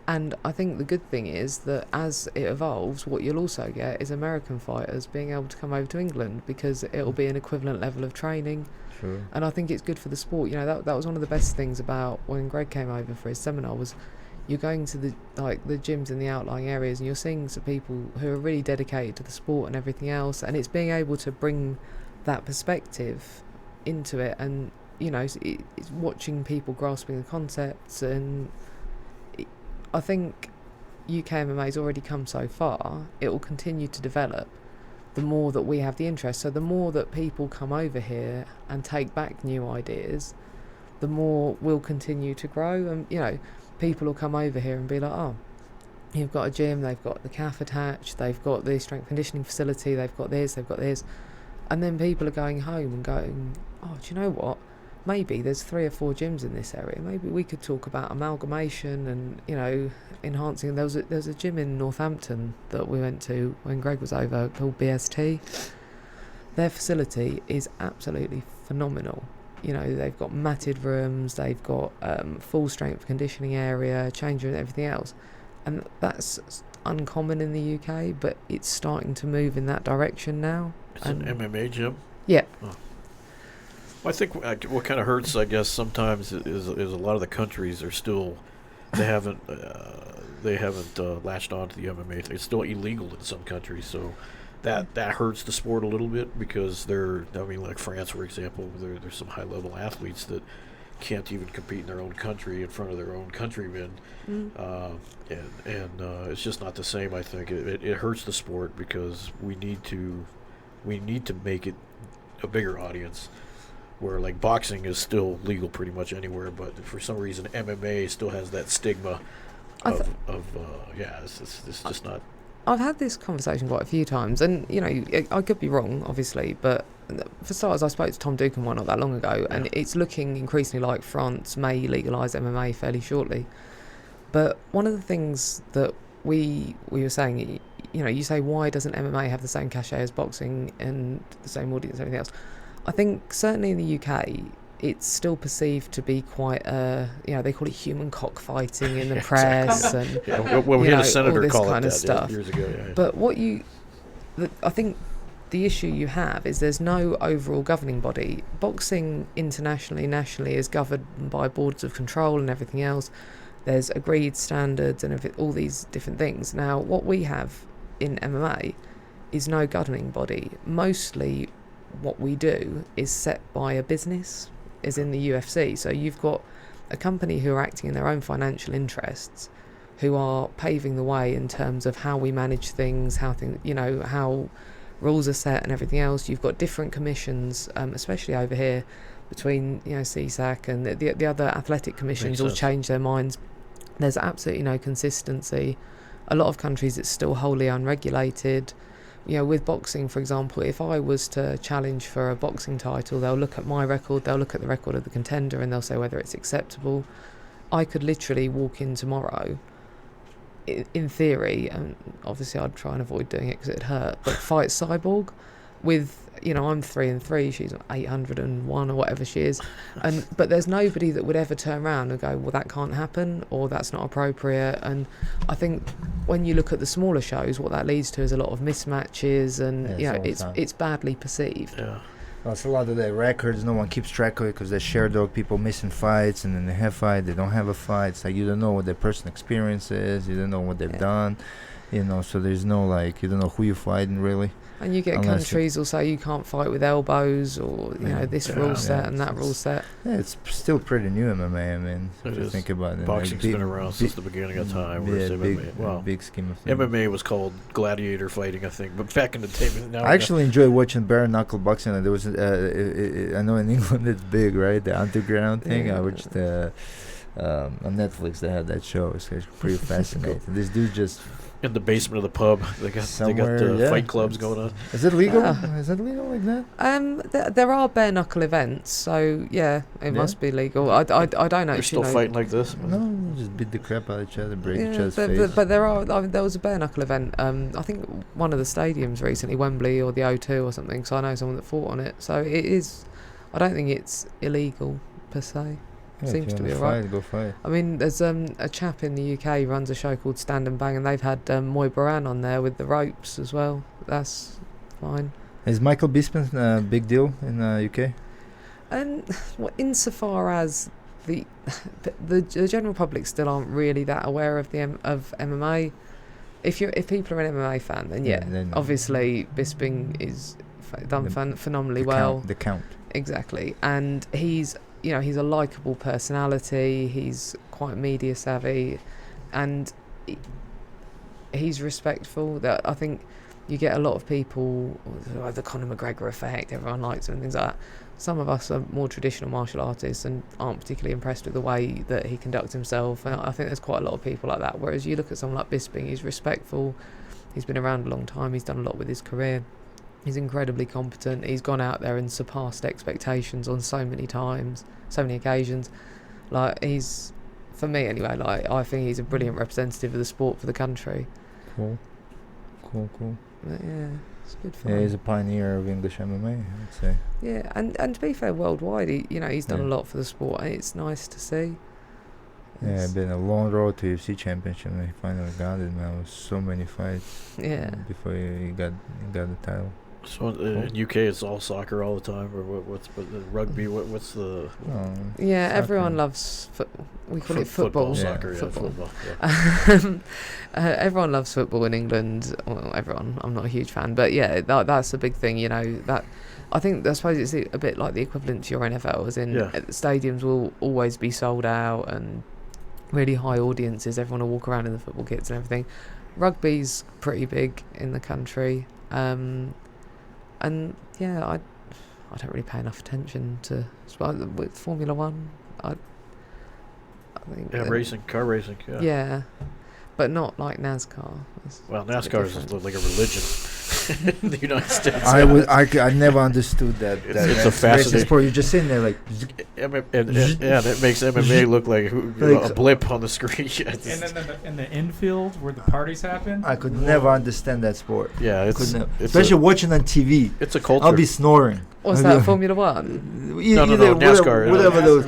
And I think the good thing is that as it evolves, what you'll also get is American fighters being able to come over to England, because it'll be an equivalent level of training. True. And I think it's good for the sport. You know, that was one of the best things about when Greg came over for his seminar, was you're going to the gyms in the outlying areas and you're seeing some people who are really dedicated to the sport and everything else, and it's being able to bring that perspective into it, and, you know, it's watching people grasping the concepts. And I think UK MMA's already come so far. It will continue to develop the more that we have the interest. So the more that people come over here and take back new ideas, the more we'll continue to grow. And, you know, people will come over here and be like, oh, you've got a gym, they've got the calf attached, they've got the strength conditioning facility, they've got this. And then people are going home and going, oh, do you know what? Maybe there's 3 or 4 gyms in this area. Maybe we could talk about amalgamation and, you know, enhancing. There's a gym in Northampton that we went to when Greg was over called BST. Their facility is absolutely phenomenal. You know, they've got matted rooms, they've got full strength conditioning area, change room, and everything else. And that's uncommon in the UK, but it's starting to move in that direction now. It's an MMA gym? Yeah. Oh. Well, I think what kind of hurts, I guess, sometimes is a lot of the countries are still, they haven't latched on to the MMA thing. It's still illegal in some countries, so that hurts the sport a little bit, because like France, for example, there's some high-level athletes that can't even compete in their own country in front of their own countrymen, and it's just not the same. I think it hurts the sport, because we need to make it a bigger audience. Where, like, boxing is still legal pretty much anywhere, but for some reason MMA still has that stigma it's just not. I've had this conversation quite a few times, and, you know, I could be wrong, obviously, but for starters, I spoke to Tom Ducan not that long ago, and it's looking increasingly like France may legalise MMA fairly shortly. But one of the things that we were saying, you know, you say, why doesn't MMA have the same cachet as boxing and the same audience and everything else? I think certainly in the UK, it's still perceived to be quite, you know, they call it human cockfighting in the press, and we had a senator call kind it of that stuff. Years ago. Yeah. But I think the issue you have is there's no overall governing body. Boxing internationally, nationally is governed by boards of control and everything else. There's agreed standards and all these different things. Now, what we have in MMA is no governing body. Mostly what we do is set by a business, as in the UFC. So you've got a company who are acting in their own financial interests, who are paving the way in terms of how we manage things, how rules are set and everything else. You've got different commissions, especially over here, between CSAC and the other athletic commissions all change their minds. There's absolutely no consistency. A lot of countries it's still wholly unregulated. With boxing, for example, if I was to challenge for a boxing title, they'll look at my record, they'll look at the record of the contender, and they'll say whether it's acceptable. I could literally walk in tomorrow, in theory, and obviously I'd try and avoid doing it because it'd hurt, but fight Cyborg with, I'm 3-3, she's 801 or whatever she is, but there's nobody that would ever turn around and go, well, that can't happen, or that's not appropriate. And I think when you look at the smaller shows, what that leads to is a lot of mismatches, and it's badly perceived. Well, it's a lot of their records. No one keeps track of it because they share dog people missing fights, and then they have fight, they don't have a fight. It's like you don't know what their personal experience is, you don't know what they've done, so there's no you don't know who you're fighting really. And you get countries will say you can't fight with elbows, or this rule set and that rule set. Yeah, it's still pretty new MMA. I mean, if you think about it. Boxing's been around since the beginning of time. Big scheme of things. MMA was called gladiator fighting, I think, but back in the day. I actually enjoy watching bare knuckle boxing. And there was, I know in England it's big, right? The underground thing. I watched on Netflix. They had that show. It's pretty fascinating. This dude just. In the basement of the pub, they got the fight clubs going on. Is it legal? Is it legal like that? There are bare knuckle events, so it must be legal. I don't actually know. They're still fighting like this? No, just beat the crap out of each other, break each other's face. But there was a bare knuckle event. I think one of the stadiums recently, Wembley or the O2 or something. So I know someone that fought on it. So it is. I don't think it's illegal per se. Seems to be alright. Go fight. I mean, there's a chap in the UK who runs a show called Stand and Bang, and they've had Moy Baran on there with the ropes as well. That's fine. Is Michael Bisping a big deal in the UK? Insofar as the general public still aren't really that aware of of MMA. If people are an MMA fan, then obviously Bisping is done phenomenally well. The Count. Exactly, and he's a likeable personality, he's quite media savvy, and he's respectful. That I think you get a lot of people, the Conor McGregor effect, everyone likes him and things like that. Some of us are more traditional martial artists and aren't particularly impressed with the way that he conducts himself, and I think there's quite a lot of people like that. Whereas you look at someone like Bisping, he's respectful, he's been around a long time, he's done a lot with his career. He's incredibly competent. He's gone out there and surpassed expectations on so many times, so many occasions. He's, for me anyway, I think he's a brilliant representative of the sport for the country. Cool. But it's good fun. Yeah, he's a pioneer of English MMA, I'd say. Yeah, and to be fair, worldwide, he's done a lot for the sport, and it's nice to see. It's been a long road to UFC championship, and he finally got it, man. With so many fights. Yeah. Before he got the title. So in UK, it's all soccer all the time, or what's rugby? What's the? Everyone loves we call it football. Soccer, football. Yeah. Everyone loves football in England. Well, everyone. I'm not a huge fan, but that's a big thing. That I suppose it's a bit like the equivalent to your NFL, as in the stadiums will always be sold out and really high audiences. Everyone will walk around in the football kits and everything. Rugby's pretty big in the country. I don't really pay enough attention to with Formula One. I think car racing. Yeah, but not like NASCAR. Well, NASCAR is like a religion in the United States. I never understood that. It's a fascinating sport. You're just sitting there like. And it makes MMA look like a blip on the screen. And then in the infield where the parties happen. I could never understand that sport. Yeah, especially watching on TV. It's a culture. I'll be snoring. What's that, Formula One? No, NASCAR. Whatever those.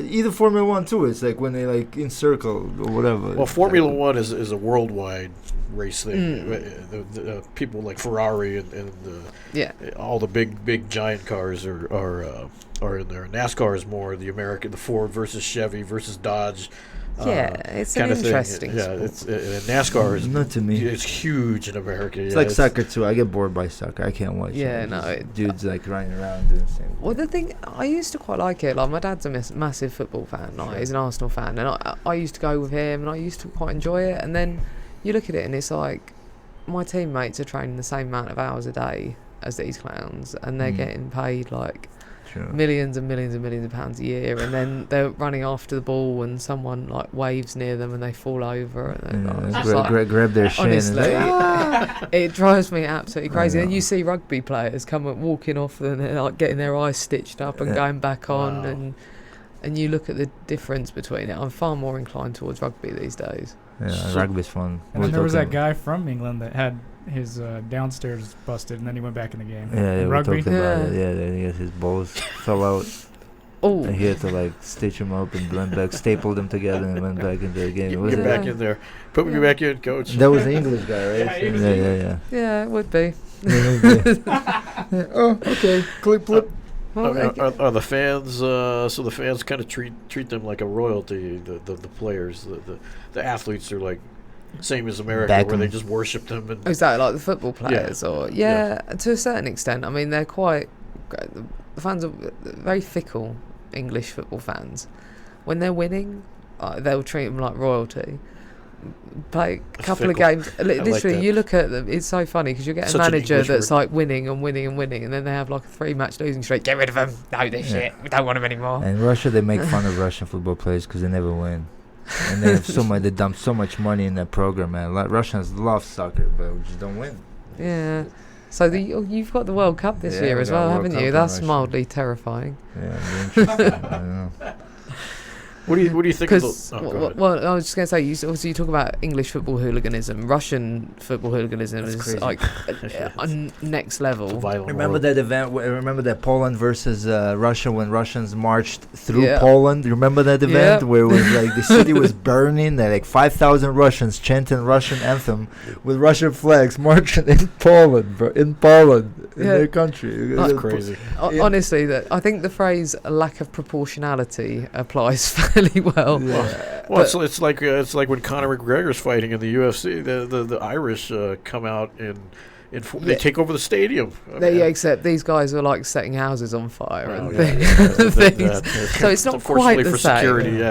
Either Formula One too. It's like when they encircle or whatever. Well, Formula One is a worldwide race thing. The people like Ferrari and all the big giant cars are in there. NASCAR is more the Ford versus Chevy versus Dodge. It's an interesting sport. NASCAR is not to me. It's huge in America. It's like soccer too. I get bored by soccer. I can't watch. Dudes running around doing the same. Well, the thing I used to quite like it. Like my dad's a massive football fan. He's an Arsenal fan, and I used to go with him, and I used to quite enjoy it. And then you look at it, and it's like my teammates are training the same amount of hours a day as these clowns, and they're getting paid like millions and millions and millions of pounds a year, and then they're running after the ball and someone like waves near them and they fall over and grab their shin. Honestly, it drives me absolutely crazy. And you see rugby players come up walking off and they're like getting their eyes stitched up and going back on, and you look at the difference between it. I'm far more inclined towards rugby these days. Yeah, rugby's fun. And then there was that guy from England that had his downstairs busted, and then he went back in the game. Yeah, rugby. We talked about it. Yeah, his balls fell out. Oh, and he had to like stitch them up and went back, stapled them together, and went back into the game. Get back in there. Put me back in, coach. That was the English guy, right? Yeah, it would be. Oh, okay. Clip. Are the fans? So the fans kind of treat them like a royalty. The players, the athletes are like same as America, where they just worship them. And exactly like the football players, or to a certain extent. I mean, they're quite. The fans are very fickle. English football fans, when they're winning, they'll treat them like royalty. Play a couple of games. Literally, you look at them. It's so funny because you get a manager that's like winning and winning and winning, and then they have like a 3-match losing streak. Get rid of them. No, this shit. We don't want them anymore. And Russia, they make fun of Russian football players because they never win, and they have they dump so much money in that program. Man, Russians love soccer, but we just don't win. Yeah. So you've got the World Cup this year as well, haven't you? That's mildly terrifying. Yeah, interesting. I don't know. What do you think? Well, I was just going to say, you talk about English football hooliganism. Russian football hooliganism is crazy. Like next level. Remember that event? Remember that Poland versus Russia when Russians marched through Poland? You remember that event where it was like the city was burning? There like 5,000 Russians chanting Russian anthem with Russian flags marching in Poland, in their country. That's crazy. Honestly, I think the phrase "lack of proportionality" applies fairly well. Well, it's like when Conor McGregor's fighting in the UFC. The Irish come out they take over the stadium. Except these guys are like setting houses on fire and things. So it's not quite the same. Security,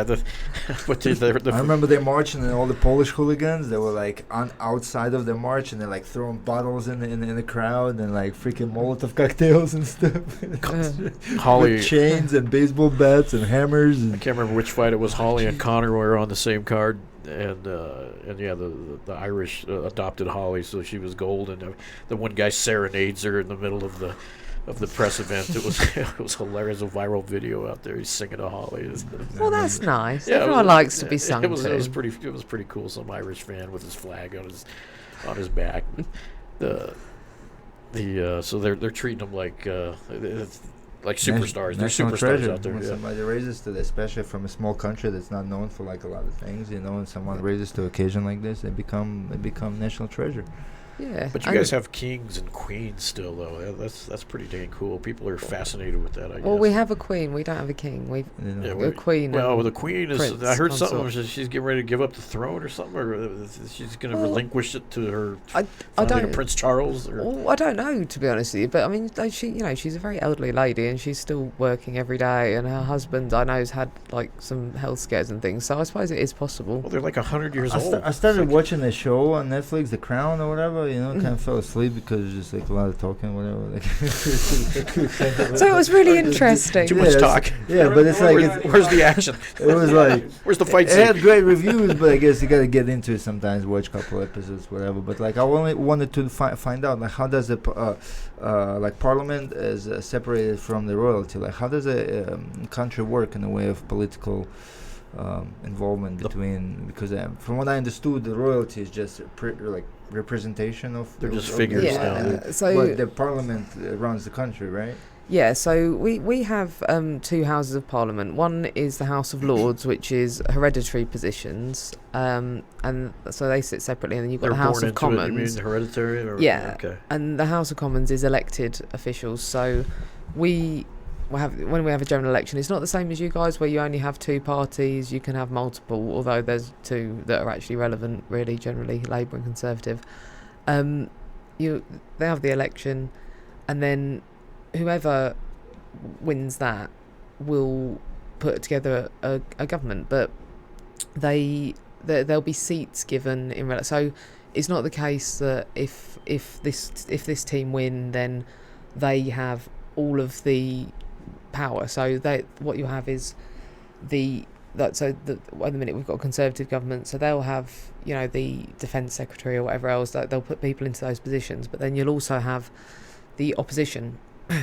I remember they marching and all the Polish hooligans. They were like outside of the march and they're like throwing bottles in the crowd and like freaking Molotov cocktails and stuff. Holly with chains and baseball bats and hammers. I can't remember which fight it was. Holly and Connor were on the same card. And the Irish adopted Holly, so she was gold, and the one guy serenades her in the middle of the press event. It was hilarious. A viral video out there. He's singing to Holly. Well, that's nice. Everyone likes to be sung to. It was pretty cool. Some Irish fan with his flag on his back. So they're treating them like superstars. They're superstars treasure. out there. When somebody raises to, especially from a small country that's not known for like a lot of things, and someone raises to occasion like this, they become national treasure. Yeah. But you guys have kings and queens still, though. That's pretty dang cool. People are fascinated with that, I guess. Well, we have a queen. We don't have a king. We've a queen. Well, the queen is. Prince, I heard consort. something. She's getting ready to give up the throne or something, or she's going to relinquish it to her. I don't. To Prince Charles. I don't know, to be honest with you. But I mean, she's a very elderly lady, and she's still working every day. And her husband, I know, has had like some health scares and things. So I suppose it is possible. Well, they're like 100 years old. I started watching a show on Netflix, The Crown or whatever. Kind of fell asleep because it's just like a lot of talking, whatever. So it was really interesting. Too much talk. Yeah, but it's like where's the action? It was like where's the fight it scene? had great reviews, but I guess you gotta get into it sometimes. Watch a couple episodes, whatever. But like I only wanted to find out like how does the like Parliament is separated from the royalty. Like how does a country work in the way of political involvement between, because from what I understood, the royalty is just like representation of. They're just figures. But the Parliament runs the country, right? Yeah, so we have two houses of Parliament. One is the House of Lords, which is hereditary positions, and so they sit separately. And then you've got the House of Commons. You mean hereditary? Okay. And the House of Commons is elected officials. So when we have a general election, it's not the same as you guys, where you only have two parties. You can have multiple, although there's two that are actually relevant, really, generally, Labour and Conservative. They have the election, and then whoever wins that will put together a government, but there'll be seats given so it's not the case that if this team win, then they have all of the power. So what you have is at the minute we've got a Conservative government, so they'll have, you know, the Defence Secretary or whatever else, that they'll put people into those positions. But then you'll also have the opposition,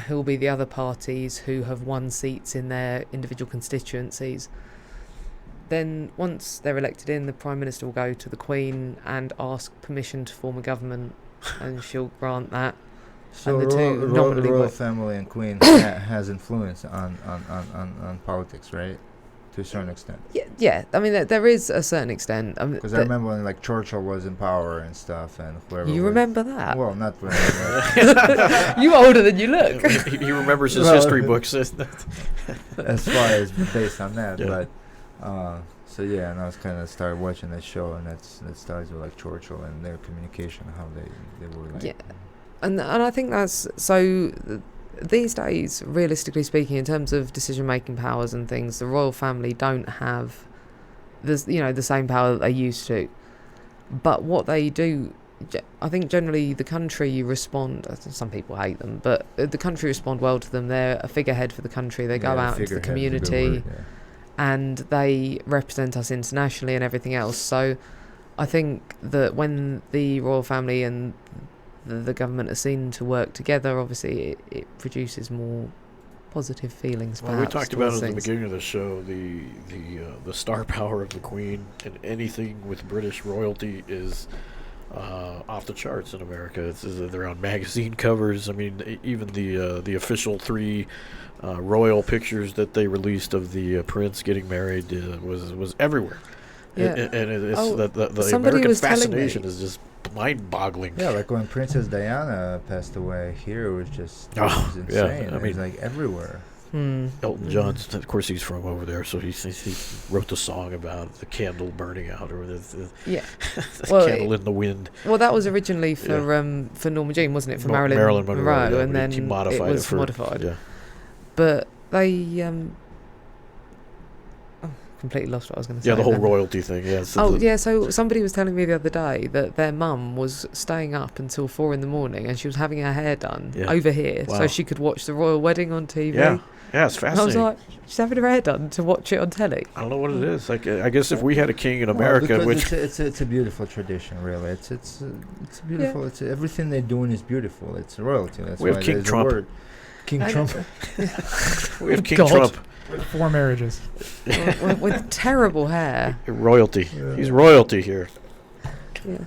who will be the other parties who have won seats in their individual constituencies. Then once they're elected in, the Prime Minister will go to the Queen and ask permission to form a government, and she'll grant that. So And the two royal nominally work. family and Queen has influence on politics, right? To a certain extent. Yeah. I mean, there is a certain extent. Because I remember when like Churchill was in power and stuff, and whoever. You was, remember that? Well, not really. But You older than you look. He remembers his Well, history books. as far as based on that, Yeah. but so yeah, and I was kind of started watching that show, and that starts with like Churchill and their communication, how they were like. Yeah. And I think that's so. These days, realistically speaking, in terms of decision-making powers and things, the royal family don't have the same power that they used to. But what they do, I think generally the country respond. Some people hate them, but the country respond well to them. They're a figurehead for the country. They go out into the community, and they represent us internationally and everything else. So I think that when the royal family and the government are seen to work together, obviously it produces more positive feelings. Well, we talked about towards at the things. beginning of the show the star power of the Queen, and anything with British royalty is off the charts in America. They're on magazine covers. I mean, even the official 3 royal pictures that they released of the prince getting married was everywhere. Yeah. And it's Oh, the somebody American was telling fascination me- is just mind-boggling. Yeah, like when Princess Diana passed away here, it was just it Oh, was yeah, insane. I It was mean- like everywhere. Elton John, of course, he's from over there, so he wrote the song about the candle burning out, or the Yeah. the Well, candle in the wind. Well, that was originally for Norma Jean, wasn't it? For Marilyn Monroe, yeah, and but then he modified it was for, modified. Yeah. But they completely lost what I was going to say. Yeah, the whole then. royalty thing. Yeah. So somebody was telling me the other day that their mum was staying up until 4 a.m, and she was having her hair done Yeah. over here Wow. so she could watch the royal wedding on TV. Yeah, it's And I was fascinating. like, she's having her hair done to watch it on telly. I don't know what it is. Like, I guess if we had a king in Well, America, because which it's a beautiful tradition, really. It's beautiful. It's everything they're doing is beautiful. It's royalty. That's We have why King there's a Trump. word. King I Trump. we have King God. Trump, With 4 marriages. with terrible hair. royalty. Yeah. He's royalty here. Yeah.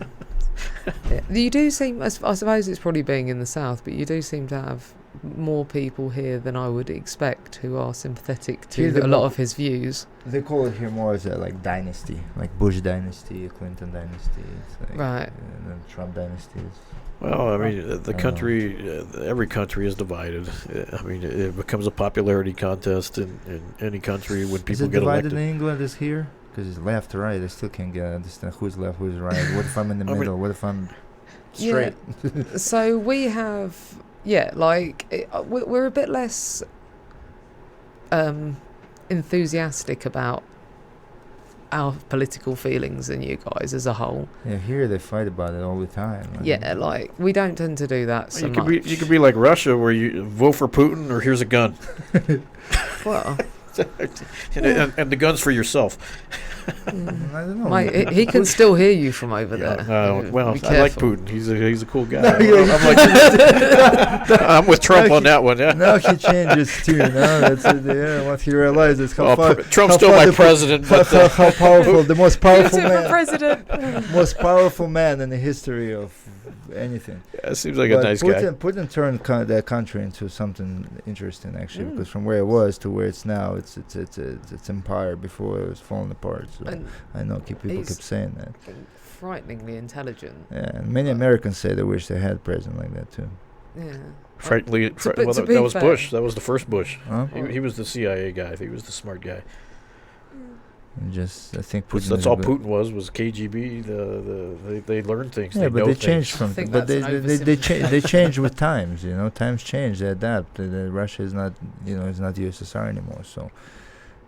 Yeah. You do seem, I suppose it's probably being in the South, but you do seem to have more people here than I would expect who are sympathetic Here to the a lot mo- of his views. They call it here more as a like dynasty, like Bush dynasty, Clinton dynasty, it's like, Right. and then Trump dynasty is. Well, I mean, the Oh. country, every country is divided. I mean, it becomes a popularity contest in any country when Is people it get divided elected. in England as here? Because it's left to right. I still can't get understand who's left, who's right. What if I'm in the I mean- middle? What if I'm Yeah. straight? So we have, we're a bit less enthusiastic about our political feelings than you guys as a whole. Yeah, here they fight about it all the time. Like, Yeah, like we don't tend to do that so You much. could be like Russia, where you vote for Putin, or here's a gun, Well, and the gun's for yourself. I don't know. mate, he can still hear you from over there. Well, Be I like careful. Putin. He's a cool guy. No, yeah, I'm with Trump on that one. Yeah. now he changes tune. No, that's it. Yeah, what he realizes how Well, far, Trump's how still far my the- president, how, but how, how powerful, the most powerful Super man, president. most powerful man in the history of anything. it seems like a But nice guy. Putin turned that country into something interesting, actually, Mm. because from where it was to where it's now, it's empire before it was falling apart. So And I know people he's- keep saying that. frighteningly intelligent. Yeah, and many Americans say they wish they had a president like that too. Yeah. Frankly, but well, to that be was fair- Bush. That was the first Bush. Huh? He was the CIA guy. He was the smart guy. And just I think That's Putin. is a all bit- Putin was KGB. They learned things. Yeah, they but know they things. changed from. I think But that's an they change with times. You know, times change. They adapt. Russia is not. You know, it's not USSR anymore. So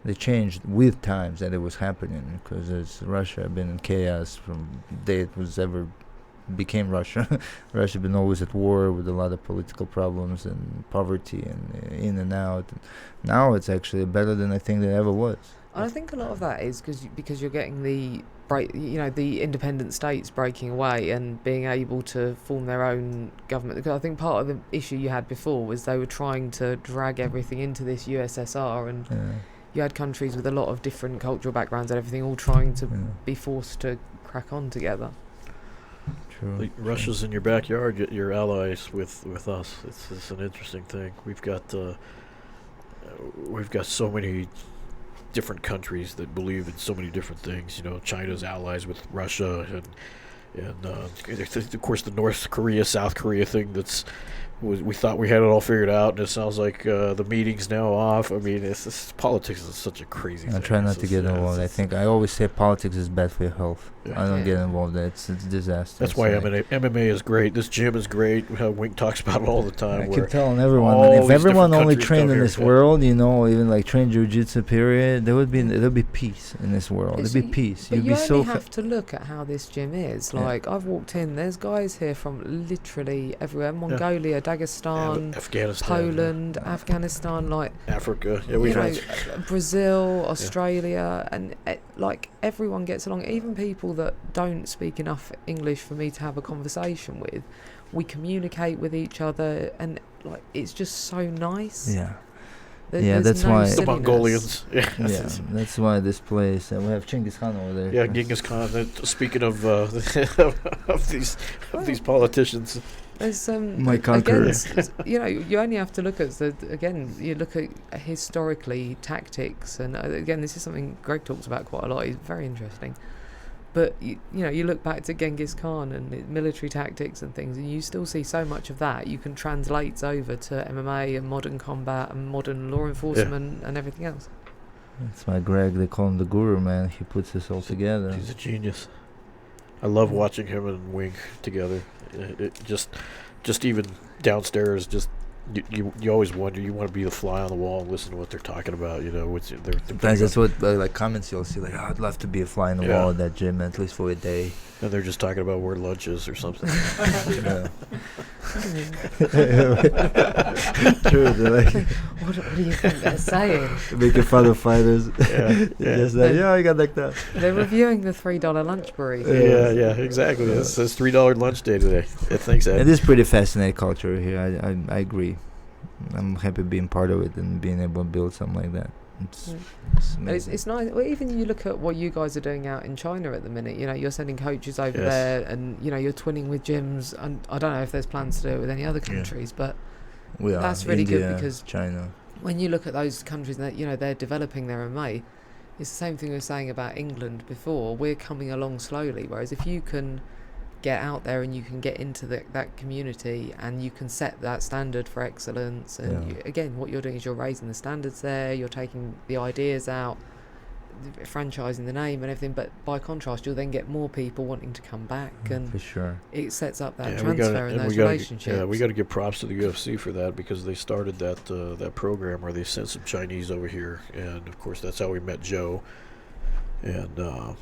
they changed with times that it was happening because Russia had been in chaos from the day it was ever became Russia. Russia been always at war with a lot of political problems and poverty and in and out. And now it's actually better than I think it ever was. I think a lot of that is because you're getting the the independent states breaking away and being able to form their own government. Because I think part of the issue you had before was they were trying to drag everything into this USSR, and you had countries with a lot of different cultural backgrounds and everything all trying to be forced to crack on together. True. Like Russia's in your backyard, you're allies with us. It's an interesting thing. We've got so many different countries that believe in so many different things. You know, China's allies with Russia, and of course the North Korea, South Korea thing. We thought we had it all figured out, and it sounds like the meeting's now off. I mean, politics is such a crazy thing. I try not to get involved. I think I always say politics is bad for your health. Yeah. I don't get involved. It's disaster. That's why MMA is great. This gym is great. Wink talks about it all the time. I where keep telling everyone, all if these everyone different only countries trained come in here, this world, you know, even like train jiu-jitsu period, there'd be peace in this world. There'd be peace. But You'd you be so only have to look at how this gym is. Yeah. Like, I've walked in, there's guys here from literally everywhere. Mongolia, Dagestan, Afghanistan, Poland, Afghanistan, like Africa. Yeah, we've had Brazil, Australia, and like everyone gets along. Even people that don't speak enough English for me to have a conversation with, we communicate with each other, and like it's just so nice. Yeah. There's that's no why the silliness. Mongolians. Yeah, Yeah, that's why this place. We have Genghis Khan over there. yeah. Genghis Khan. Speaking of of these politicians, There's My conqueror. again, you know, you only have to look at you look at historically tactics, and again, this is something Greg talks about quite a lot. It's very interesting. But you know, you look back to Genghis Khan and military tactics and things, and you still see so much of that. You can translate over to MMA and modern combat and modern law enforcement and everything else. That's why Greg, they call him the guru, man. He puts this all together. he's a genius. I love watching him and Wink together. It just even downstairs, just you always wonder. You want to be the fly on the wall and listen to what they're talking about. You know, Sometimes that's what like comments you'll see, like, I'd love to be a fly in the wall at that gym, at least for a day. and they're just talking about where lunch is or something. Yeah. True, they're like What do you think they're saying? making fun of fighters. Yeah, Just like, I got like that. They're reviewing the $3 lunch burrito. yeah, exactly. It says $3 lunch day today. Yeah, thanks, Ed. It is pretty fascinating culture here. I agree. I'm happy being part of it and being able to build something like that. It's amazing. It's nice. Well, even you look at what you guys are doing out in China at the minute. You know, you're sending coaches over Yes. there, and you know, you're twinning with gyms. And I don't know if there's plans to do it with any other countries, but We are. that's really India, good because China. when you look at those countries that you know they're developing their MMA, it's the same thing we were saying about England before. We're coming along slowly, whereas if you can get out there and you can get into that community and you can set that standard for excellence, and Yeah. again, what you're doing is you're raising the standards there. You're taking the ideas out, franchising the name and everything. But by contrast, you'll then get more people wanting to come back, and For sure. it sets up that Yeah, transfer and those relationships. Yeah, we got to give props to the UFC for that, because they started that program where they sent some Chinese over here, and of course that's how we met Joe. And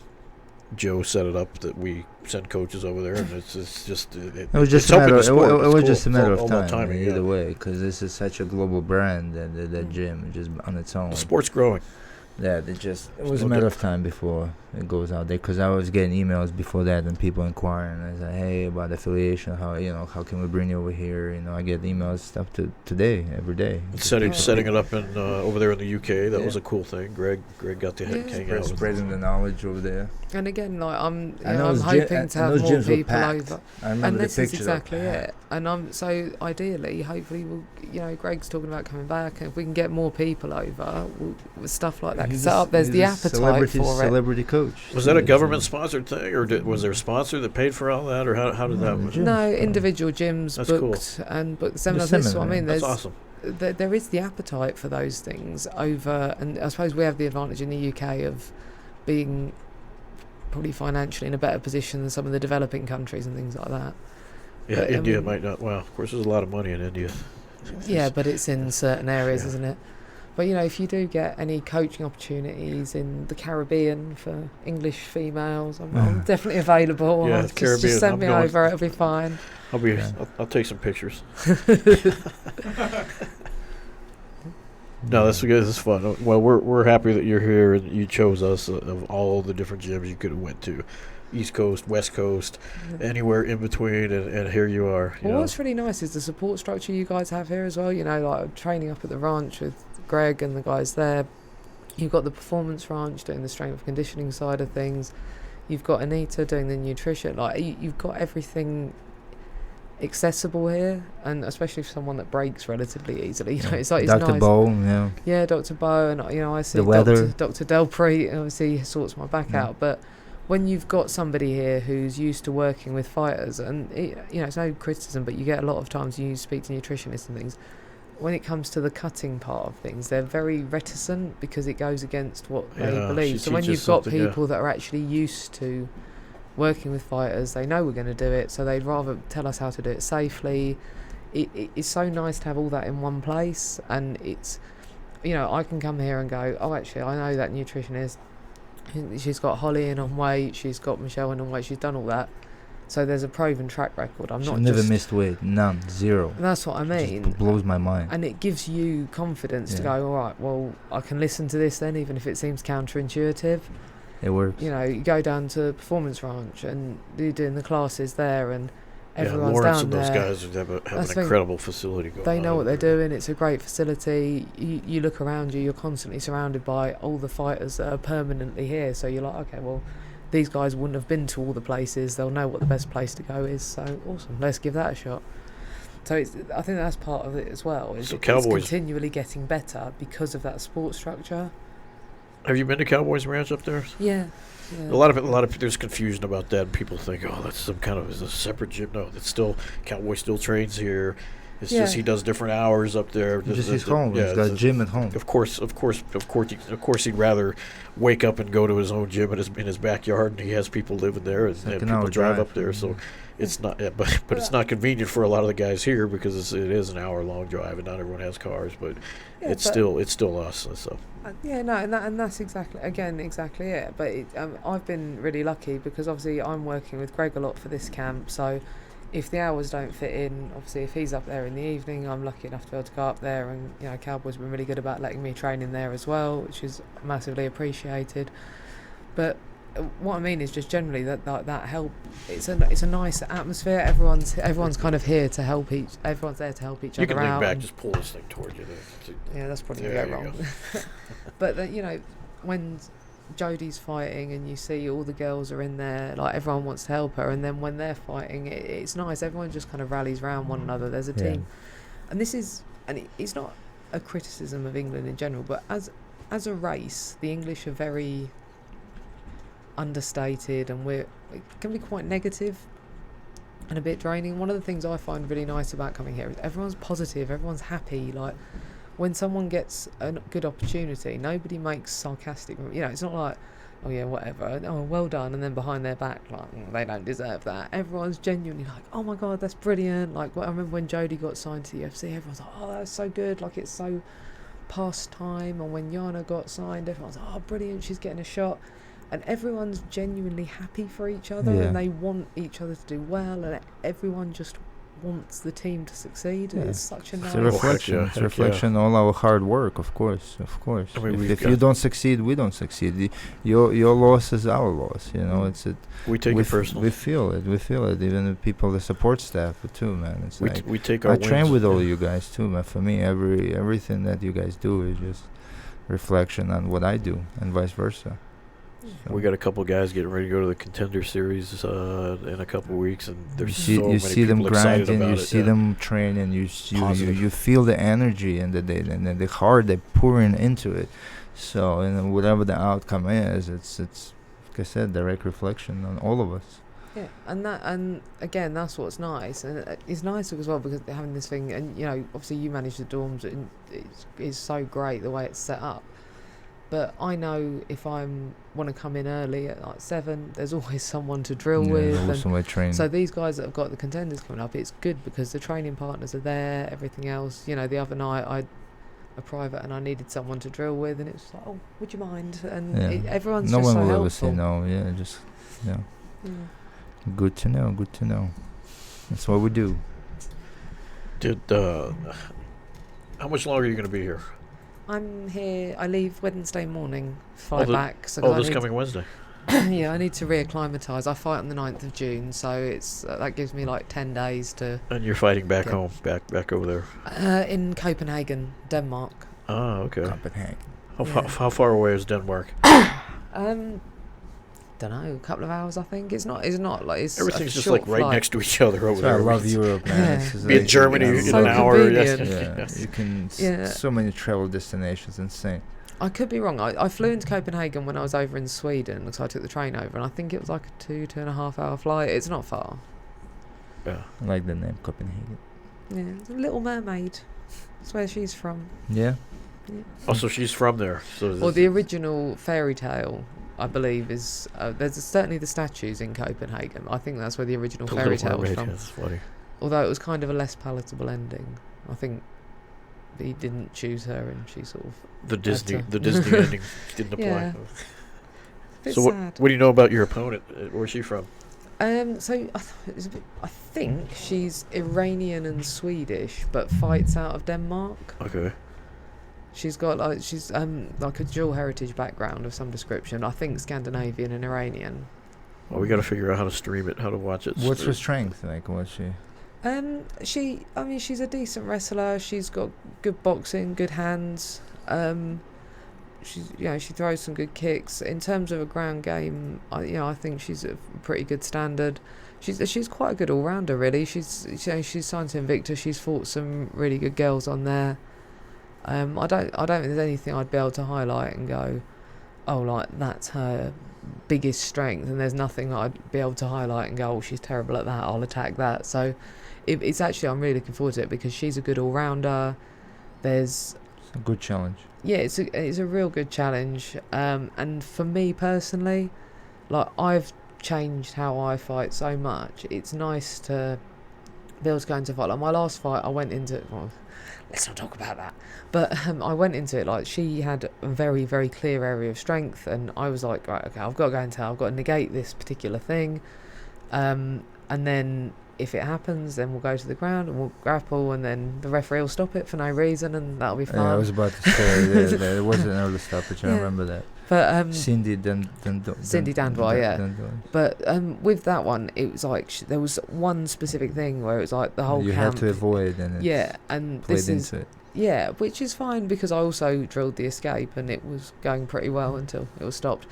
Joe set it up that we send coaches over there, and it's just It was just it's a matter. helping the It sport. was It's just a cool. matter It's of all about time. timing, Either yeah. way, because this is such a global brand, and that gym just on its own. The sport's growing. Yeah, it was no a matter of time before it goes out there. Because I was getting emails before that and people inquiring. I was like, hey, about affiliation, how can we bring you over here? You know, I get emails stuff today, every day. Setting it up in over there in the UK, that Yeah. was a cool thing. Greg got to hang out with Spreading the knowledge over there. And again, like I'm I know I'm those hoping to have those more gyms were people packed. over. I remember And the this is pictures. exactly it. And so ideally, hopefully, Greg's talking about coming back, and if we can get more people over, with stuff like that can set up. There's the appetite for it. Celebrity coach. Was that a government-sponsored thing, or was there a sponsor that paid for all that, or how did that work? Gyms. No, individual gyms That's cool. booked seminars. This is what I mean. That's There's awesome. there is the appetite for those things over, and I suppose we have the advantage in the UK of being probably financially in a better position than some of the developing countries and things like that. Yeah, But, I India mean- might not. Well, of course, there's a lot of money in India. Yeah, but it's in certain areas, Yeah. isn't it? But you know, if you do get any coaching opportunities in the Caribbean for English females, I'm definitely available. Yeah, Just Caribbean, send I'm me going. over; it'll be fine. I'll take some pictures. No, that's good. This is fun. Well, we're happy that you're here and you chose us of all the different gyms you could have went to, East Coast, West Coast, anywhere in between, and here you are. Well, what's really nice is the support structure you guys have here as well. You know, like training up at the ranch with Greg and the guys there. You've got the performance ranch doing the strength and conditioning side of things. You've got Anita doing the nutrition. Like you've got everything accessible here, and especially for someone that breaks relatively easily. You know, it's like Dr. nice. Bo, Yeah, Dr. Bo, and you know, I see The weather. Dr. Delpre, and obviously he sorts my back out. But when you've got somebody here who's used to working with fighters, and you know, it's no criticism, but you get a lot of times you speak to nutritionists and things. When it comes to the cutting part of things, they're very reticent because it goes against what they believe. So when you've got people that are actually used to working with fighters, they know we're going to do it, so they'd rather tell us how to do it safely. It's so nice to have all that in one place, and it's, you know, I can come here and go, oh, actually, I know that nutritionist. She's got Holly in on weight, she's got Michelle in on weight, she's done all that. So there's a proven track record. She's never missed weight, none, zero. That's what I mean. It blows my mind. And it gives you confidence to go, all right, well, I can listen to this then, even if it seems counterintuitive. It works. You know, you go down to Performance Ranch and you're doing the classes there, and everyone's Lawrence down and there. those guys have an incredible facility going on. They know what they're doing. It's a great facility. You look around you, you're constantly surrounded by all the fighters that are permanently here. So you're like, okay, well, these guys wouldn't have been to all the places. They'll know what the best place to go is. So awesome. Let's give that a shot. So I think that's part of it as well. It's continually getting better because of that sports structure. Have you been to Cowboys Ranch up there? Yeah. A lot of there's confusion about that. People think, oh, that's some kind of is a separate gym. No, it's still Cowboy still trains here. It's just he does different hours up there. Just his home. He's got a gym at home. Of course, he'd rather wake up and go to his own gym in his backyard, and he has people living there, and people drive up there. So it's not, but it's not convenient for a lot of the guys here because it is an hour-long drive, and not everyone has cars. But it's still us. So. And that's exactly it. But I've been really lucky because obviously I'm working with Greg a lot for this camp, so. If the hours don't fit in, obviously if he's up there in the evening, I'm lucky enough to be able to go up there, and you know, Cowboys have been really good about letting me train in there as well, which is massively appreciated. But what I mean is just generally that help. It's a nice atmosphere. Everyone's kind of here to help everyone's there to help each other out. You can lean back, just pull this thing toward you. Yeah, that's probably going to go wrong. But you know, when Jodie's fighting and you see all the girls are in there, like everyone wants to help her, and then when they're fighting, it's nice. Everyone just kind of rallies around one another. There's a team, and it's not a criticism of England in general, but as a race, the English are very understated, and it can be quite negative and a bit draining. One of the things I find really nice about coming here is everyone's positive, everyone's happy. Like when someone gets a good opportunity, nobody makes sarcastic. You know, it's not like, oh yeah, whatever. Oh, well done, and then behind their back, like they don't deserve that. Everyone's genuinely like, oh my god, that's brilliant. Like I remember when Jodie got signed to the UFC, everyone's like, oh, that's so good. Like it's so past time. And when Yana got signed, everyone's like, oh, brilliant, she's getting a shot. And everyone's genuinely happy for each other, and they want each other to do well, and everyone just wants the team to succeed. It's such a nice... It's a reflection. It's a reflection on our hard work, of course. I mean, if you don't succeed, we don't succeed. Your loss is our loss. You know, we take it personal. We feel it. Even the people, the support staff too, man. It's we take our I train with all you guys too, man. For me, everything that you guys do is just reflection on what I do, and vice versa. So we got a couple guys getting ready to go to the Contender Series in a couple weeks, and there's you see them grinding, you see them training, you feel the energy and the heart they're pouring into it. So, and whatever the outcome is, it's like I said, direct reflection on all of us. Yeah, and again, that's what's nice, and it's nice as well because they're having this thing, and you know, obviously you manage the dorms, and it's so great the way it's set up. But I know if I want to come in early at like 7, there's always someone to drill with. And so these guys that have got the Contenders coming up, it's good because the training partners are there, everything else. You know, the other night a private and I needed someone to drill with, and it was like, oh, would you mind? And Yeah. everyone's No just one so will helpful. ever say no. Yeah, just yeah. Yeah. Good to know. Good to know. That's what we do. Did how much longer are you going to be here? I'm here. I leave Wednesday morning. Fly back. So Oh, I this need coming Wednesday. yeah, I need to reacclimatise. I fight on the 9th of June, so it's that gives me like 10 days to. And you're fighting back Okay. home, back over there. In Copenhagen, Denmark. Oh, okay. Copenhagen. How far away is Denmark? Don't know, a couple of hours. I think it's not. It's not like it's. Everything's a just short like right flight. next to each other over That's why I there. love Europe, man. Yeah. It's just Be in like, Germany you in So an hour. convenient. Yeah, you can. Yeah. So many travel destinations, insane. I could be wrong. I flew into Copenhagen when I was over in Sweden, because I took the train over, and I think it was like a 2.5 hour flight. It's not far. Yeah. I like the name Copenhagen. Yeah, it's a Little Mermaid. That's where she's from. Yeah. Oh, so she's from there. So Well, the original fairy tale, I believe, is there's certainly the statues in Copenhagen. I think that's where the original The fairy Little tale was Mermaid, from. yeah, that's funny. Although it was kind of a less palatable ending. I think he didn't choose her, and she sort of. The Disney to- ending didn't apply. Yeah. Bit So sad. what do you know about your opponent? Where's she from? So I think she's Iranian and Swedish, but fights out of Denmark. Okay. She's got she's like a dual heritage background of some description. I think Scandinavian and Iranian. Well, we got to figure out how to stream it, how to watch it. What's her strength? Like, what's she? She's a decent wrestler. She's got good boxing, good hands. She throws some good kicks. In terms of a ground game, I think she's a pretty good standard. She's quite a good all rounder, really. She's signed to Invicta. She's fought some really good girls on there. I don't think there's anything I'd be able to highlight and go, oh, like that's her biggest strength, and there's nothing that I'd be able to highlight and go, oh, she's terrible at that, I'll attack that. So it's actually, I'm really looking forward to it because she's a good all rounder. There's It's a good challenge. yeah, it's a real good challenge. And for me personally, like I've changed how I fight so much. It's nice to be able to go into a fight. Like my last fight, I went into. Well, let's not talk about that. But I went into it like she had a very, very clear area of strength, and I was like, right, okay, I've got to go into her. I've got to negate this particular thing, and then if it happens, then we'll go to the ground and we'll grapple, and then the referee will stop it for no reason, and that'll be fun. Yeah, I was about to say there was an early stoppage. I Yeah. remember that. But Cindy Cindy Dandois, yeah. Dandois. But with that one, it was like there was one specific thing where it was like the whole You camp. had to avoid, and it Yeah, and played this is into it. yeah, which is fine because I also drilled the escape and it was going pretty well until it was stopped.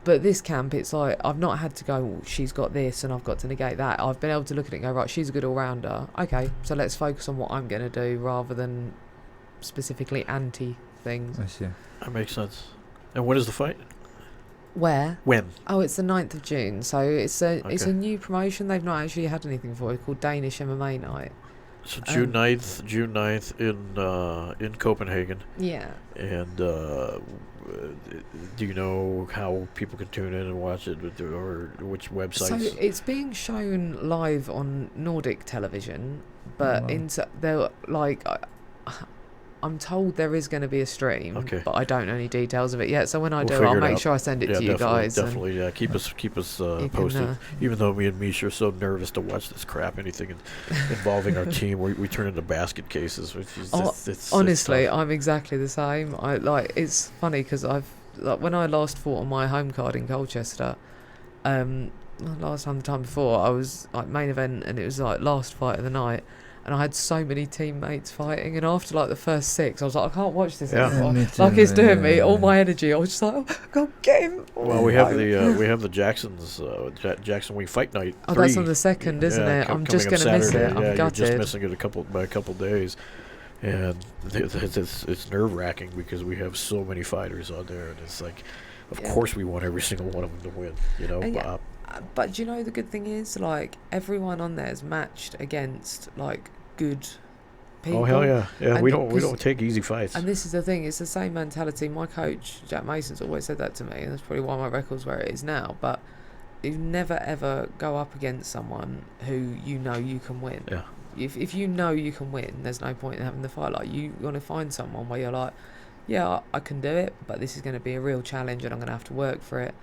But this camp, it's like I've not had to go, well, she's got this and I've got to negate that. I've been able to look at it and go, right, she's a good all-rounder. Okay, so let's focus on what I'm going to do rather than specifically anti things. I see. That makes sense. And when is the fight? Where? When? Oh, it's the 9th of June. So it's a Okay. new promotion. They've not actually had anything for it called Danish MMA Night. So June 9th in Copenhagen. Yeah. And do you know how people can tune in and watch it, or which websites? So it's being shown live on Nordic television, but Wow. they're like, I'm told there is going to be a stream, Okay. but I don't know any details of it yet. So when I We'll do, figure I'll it make out. sure I send it to you definitely, guys. and definitely. Yeah, keep us you can, posted. Even though me and Misha are so nervous to watch this crap, anything involving our team, we turn into basket cases. Which is it's honestly, tough. I'm exactly the same. It's funny because when I last fought on my home card in Colchester, the time before, I was like main event, and it was like last fight of the night. And I had so many teammates fighting, and after like the first 6, I was like, I can't watch this Yeah. anymore. Me too, Like it's doing me, yeah. all my energy. I was just like, oh, go get him. Well, we have the Jackson's Jackson Wing Fight Night. Oh, that's 3. on the 2nd, isn't Yeah, it? I'm coming just on gonna miss Saturday. it. I'm Yeah, gutted. you're just missing it by a couple days, and it's nerve wracking because we have so many fighters on there, and it's like, of Yeah. course we want every single one of them to win. You know, And yeah, but do you know the good thing is, like, everyone on there is matched against like good people. oh hell yeah, yeah. And We don't 'cause- take easy fights. And this is the thing, it's the same mentality. My coach, Jack Mason's always said that to me, and that's probably why my record's where it is now. But you never ever go up against someone who you know you can win. Yeah. if you know you can win, there's no point in having the fight. Like, you want to find someone where you're like, yeah, I can do it, but this is going to be a real challenge and I'm going to have to work for it.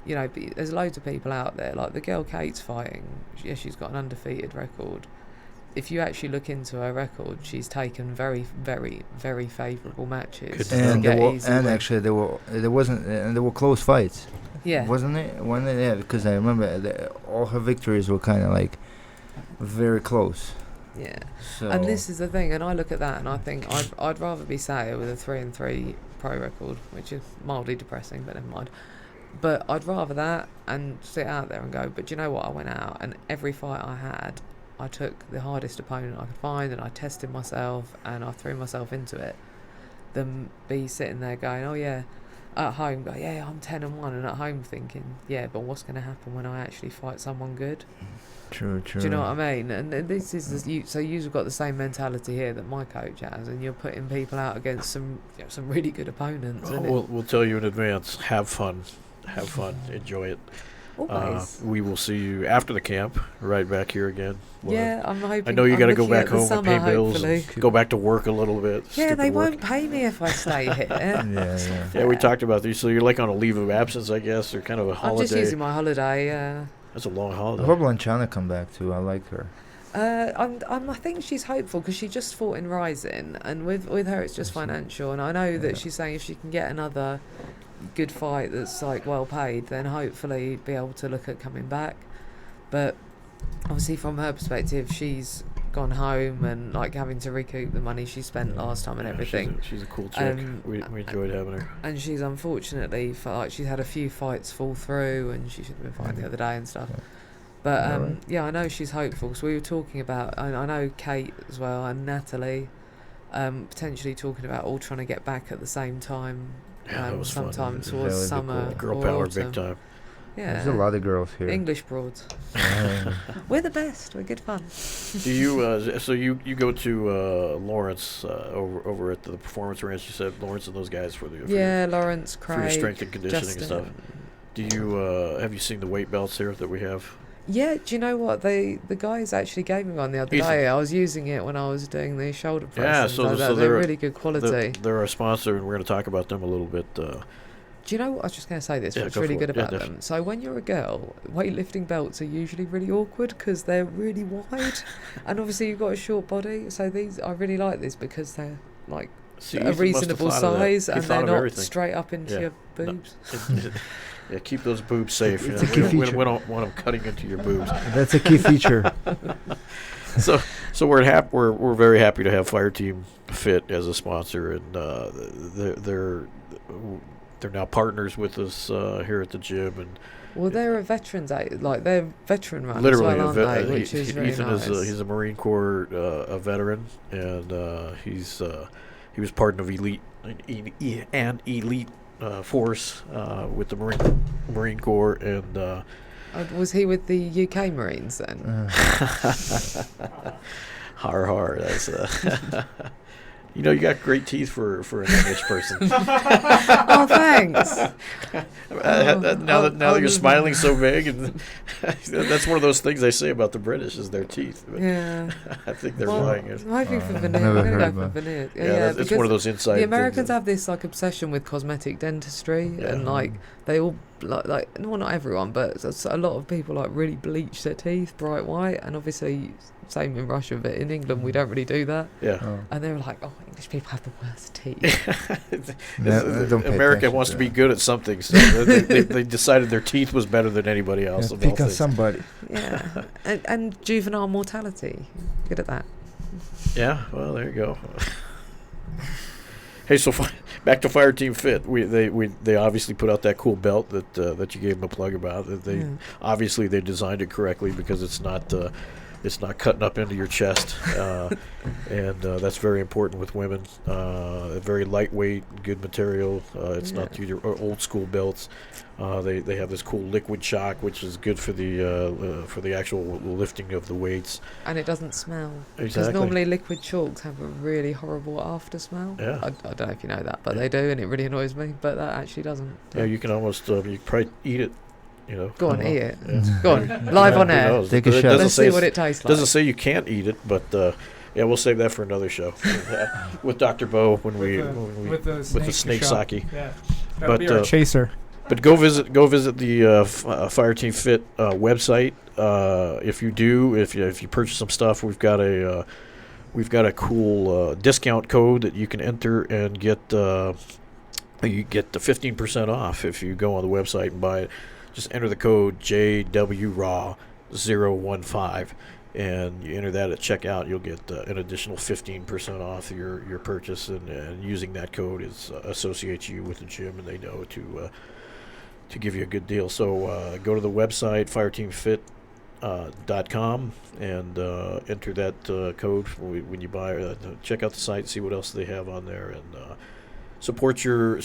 You know, but there's loads of people out there, like the girl Kate's fighting. Yeah, she's got an undefeated record. If you actually look into her record, she's taken very, very, very favourable matches. And there were close fights. Yeah. Wasn't it? Yeah, because I remember all her victories were kind of like very close. Yeah. So And this is the thing, and I look at that and I think I'd rather be sat here with a 3-3 pro record, which is mildly depressing, but never mind. But I'd rather that and sit out there and go, but do you know what? I went out and every fight I had, I took the hardest opponent I could find and I tested myself and I threw myself into it, than be sitting there going, oh yeah, at home, go, yeah, I'm 10-1, and at home thinking, yeah, but what's going to happen when I actually fight someone good? True. Do you know what I mean? And this is so you've got the same mentality here that my coach has, and you're putting people out against some really good opponents. We'll tell you in advance. Have fun, enjoy it. Always. We will see you after the camp, right back here again. Yeah, I'm hoping. I know you got to go back home and summer, pay bills, and go back to work a little bit. Yeah, they Stupid work. won't pay me if I stay here. Yeah, we talked about these. So you're like on a leave of absence, I guess, or kind of a holiday. I'm just using my holiday. That's a long holiday. I hope Lanchana come back too. I like her. I think she's hopeful because she just fought in Rising, and with her it's just financial. And I know that she's saying if she can get another good fight that's like well paid, then hopefully be able to look at coming back. But obviously from her perspective, she's gone home and like having to recoup the money she spent last time and everything. She's a cool chick. We enjoyed having her. And she's unfortunately she's had a few fights fall through, and she should have been fighting the other day and stuff. But yeah, I know she's hopeful because we were talking about, I know Kate as well and Natalie potentially talking about all trying to get back at the same time. Yeah, that was sometime fun. towards summer. Girl or power, autumn. big time. Yeah. There's a lot of girls here. English broads. We're the best. We're good fun. Do you? So you go to Lawrence over at the Performance Ranch? You said Lawrence and those guys for Lawrence, Craig, for your strength and conditioning Justin. and stuff. Do you have you seen the weight belts here that we have? Yeah. Do you know what the guys actually gave me one the other day? I was using it when I was doing the shoulder presses. Yeah, so they're really good quality. They're our sponsor, and we're going to talk about them a little bit. Do you know what? I was just going to say this. What's really good about them? So when you're a girl, weightlifting belts are usually really awkward because they're really wide, and obviously you've got a short body. So I really like this because they're like a reasonable size and they're not straight up into your boobs. Yeah, keep those boobs safe. It's a key feature. We don't want them cutting into your boobs. That's a key feature. So we're very happy to have Fireteam Fit as a sponsor, and they're now partners with us here at the gym. And well, they're a veterans, like they're veteran run. Literally, as well, aren't they? Which is really Ethan nice. he's a Marine Corps a veteran, and he was part of elite force with the Marine Corps, and was he with the UK Marines then? Har. That's you know, you got great teeth for an English person. Oh, thanks. Now that you're smiling so big, and that's one of those things I say about the British is their teeth. But yeah, I think they're lying. I'm hoping for veneers. I'm going to go for veneers. Yeah, it's one of those inside. The Americans have this like obsession with cosmetic dentistry, and like they all like well, not everyone, but a lot of people like really bleach their teeth bright white, and obviously. Same in Russia, but in England we don't really do that. Yeah. And they were like, "Oh, English people have the worst teeth." America wants to be good at something, so they decided their teeth was better than anybody else. Yeah, pick on somebody. Yeah, and juvenile mortality, good at that. Yeah. Well, there you go. Hey, so back to Fireteam Fit. They obviously put out that cool belt that you gave them a plug about. Obviously they designed it correctly because it's not cutting up into your chest, and that's very important with women. Very lightweight, good material. It's not your old school belts. They have this cool liquid shock, which is good for the actual lifting of the weights. And it doesn't smell. Exactly. Because normally liquid chalks have a really horrible after smell. Yeah. I don't know if you know that, but they do, and it really annoys me. But that actually doesn't. Yeah, you can almost you can probably eat it Go on, eat it. Yeah. Go on, live on Who air. knows? Take a But it shot. doesn't Let's say see what it tastes like. doesn't say you can't eat it, but yeah, we'll save that for another show with Dr. Bo when we with the snake shot. sake. Yeah. That'll But be our chaser. but go visit the Fireteam Fit website. If you purchase some stuff, we've got a cool discount code that you can enter and get you get the 15% off if you go on the website and buy it. Just enter the code JWRAW015, and you enter that at checkout. You'll get an additional 15% off your purchase, and using that code associates you with the gym, and they know to give you a good deal. So go to the website fireteamfit.com and enter that code when you buy. Check out the site, see what else they have on there, and support your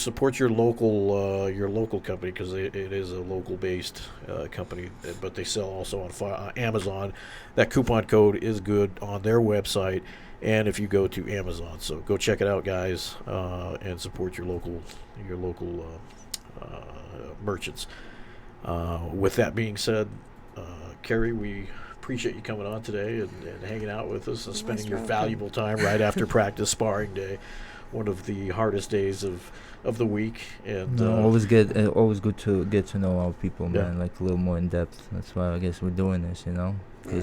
local company, because it is a local based company, but they sell also on Amazon. That coupon code is good on their website, and if you go to Amazon, so go check it out, guys, and support your local merchants. With that being said, Kerry, we appreciate you coming on today and hanging out with us and spending your valuable time right after practice sparring day, one of the hardest days of the week. And always good to get to know our people, man, Yeah. like a little more in depth. That's why I guess we're doing this, because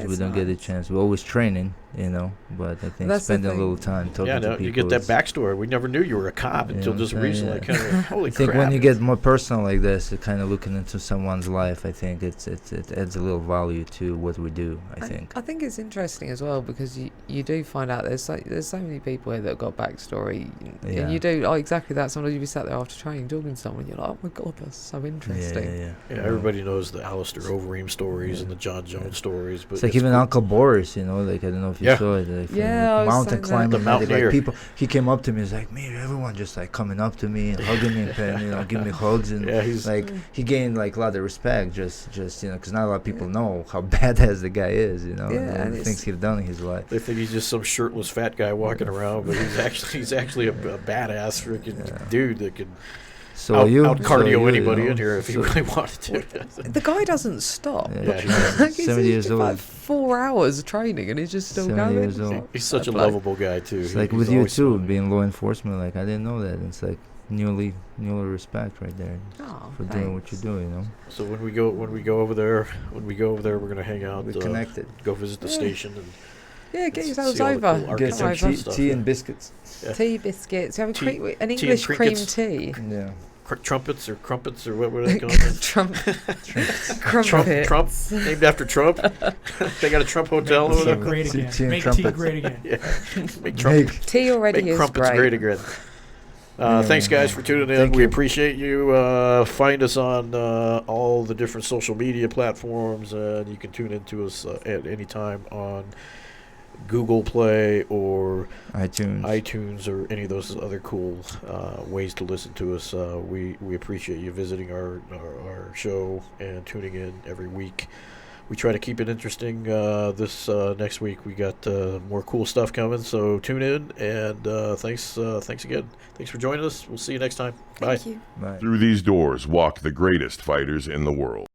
Yeah, we it's don't get a nice. chance. We're always training, but I think That's the spending a little thing. time talking yeah, to no, people. you get that is- backstory. We never knew you were a cop until just recently. yeah. Kind of, holy I think crap! when you get more personal like this, kind of looking into someone's life, I think it adds a little value to what we do. I think. I think it's interesting as well, because you do find out there's so many people here that have got backstory, Yeah. and you do exactly that. Sometimes you be sat there after training talking to someone, you're like, oh my god, that's so interesting. Yeah. Yeah, everybody knows the Alistair Overeem stories and the John Jones stories, but It's like even cool. Uncle Boris, like I don't know if you Yeah. saw it. Like, from Yeah, I was mountain saying that. climbing, The like, mountaineer. people. He came up to me, he's like, "Man, everyone just like coming up to me and hugging me, and giving me hugs, and Yeah, he's like he gained like a lot of respect, just because not a lot of people know how badass the guy is, Yeah, and and the it's- things he's done in his life. They think he's just some shirtless fat guy walking around, but he's actually a badass freaking dude that can So you out cardio anybody you in here if he so- really wanted to. The guy doesn't stop. Yeah, Yeah, Like, he's 70 years did, like old. 4 hours training, and he's just still 70 going. years old. He's such a Like- lovable guy too. It's like He's with you always too, smiling. being law enforcement. Like I didn't know that. It's like newly respect right there Oh, for doing what you thanks. do. So when we go over there, we're gonna hang out. We're connected. Go visit the Yeah. station and Yeah, get see yourselves all the over. cool Get Come some over. tea, Stuff, tea yeah. and biscuits. Yeah. Tea biscuits. You have Tea- an tea and English cream crickets. tea. Yeah. trumpets or crumpets or what were they called? Trump. Trump, Crumpets. named after Trump. They got a Trump hotel over Tea there. great Tea again. and Make tea trumpets. great again. Yeah, make Trump, Make Tea already make is crumpets great again. Thanks, guys, for tuning in. Thank We you. appreciate you. Find us on all the different social media platforms, and you can tune into us at any time on Google Play or iTunes or any of those other cool ways to listen to us. We appreciate you visiting our show and tuning in every week. We try to keep it interesting. This next week we got more cool stuff coming, so tune in, and thanks again. Thanks for joining us. We'll see you next time. Bye. Thank you. Bye. Through these doors walk the greatest fighters in the world.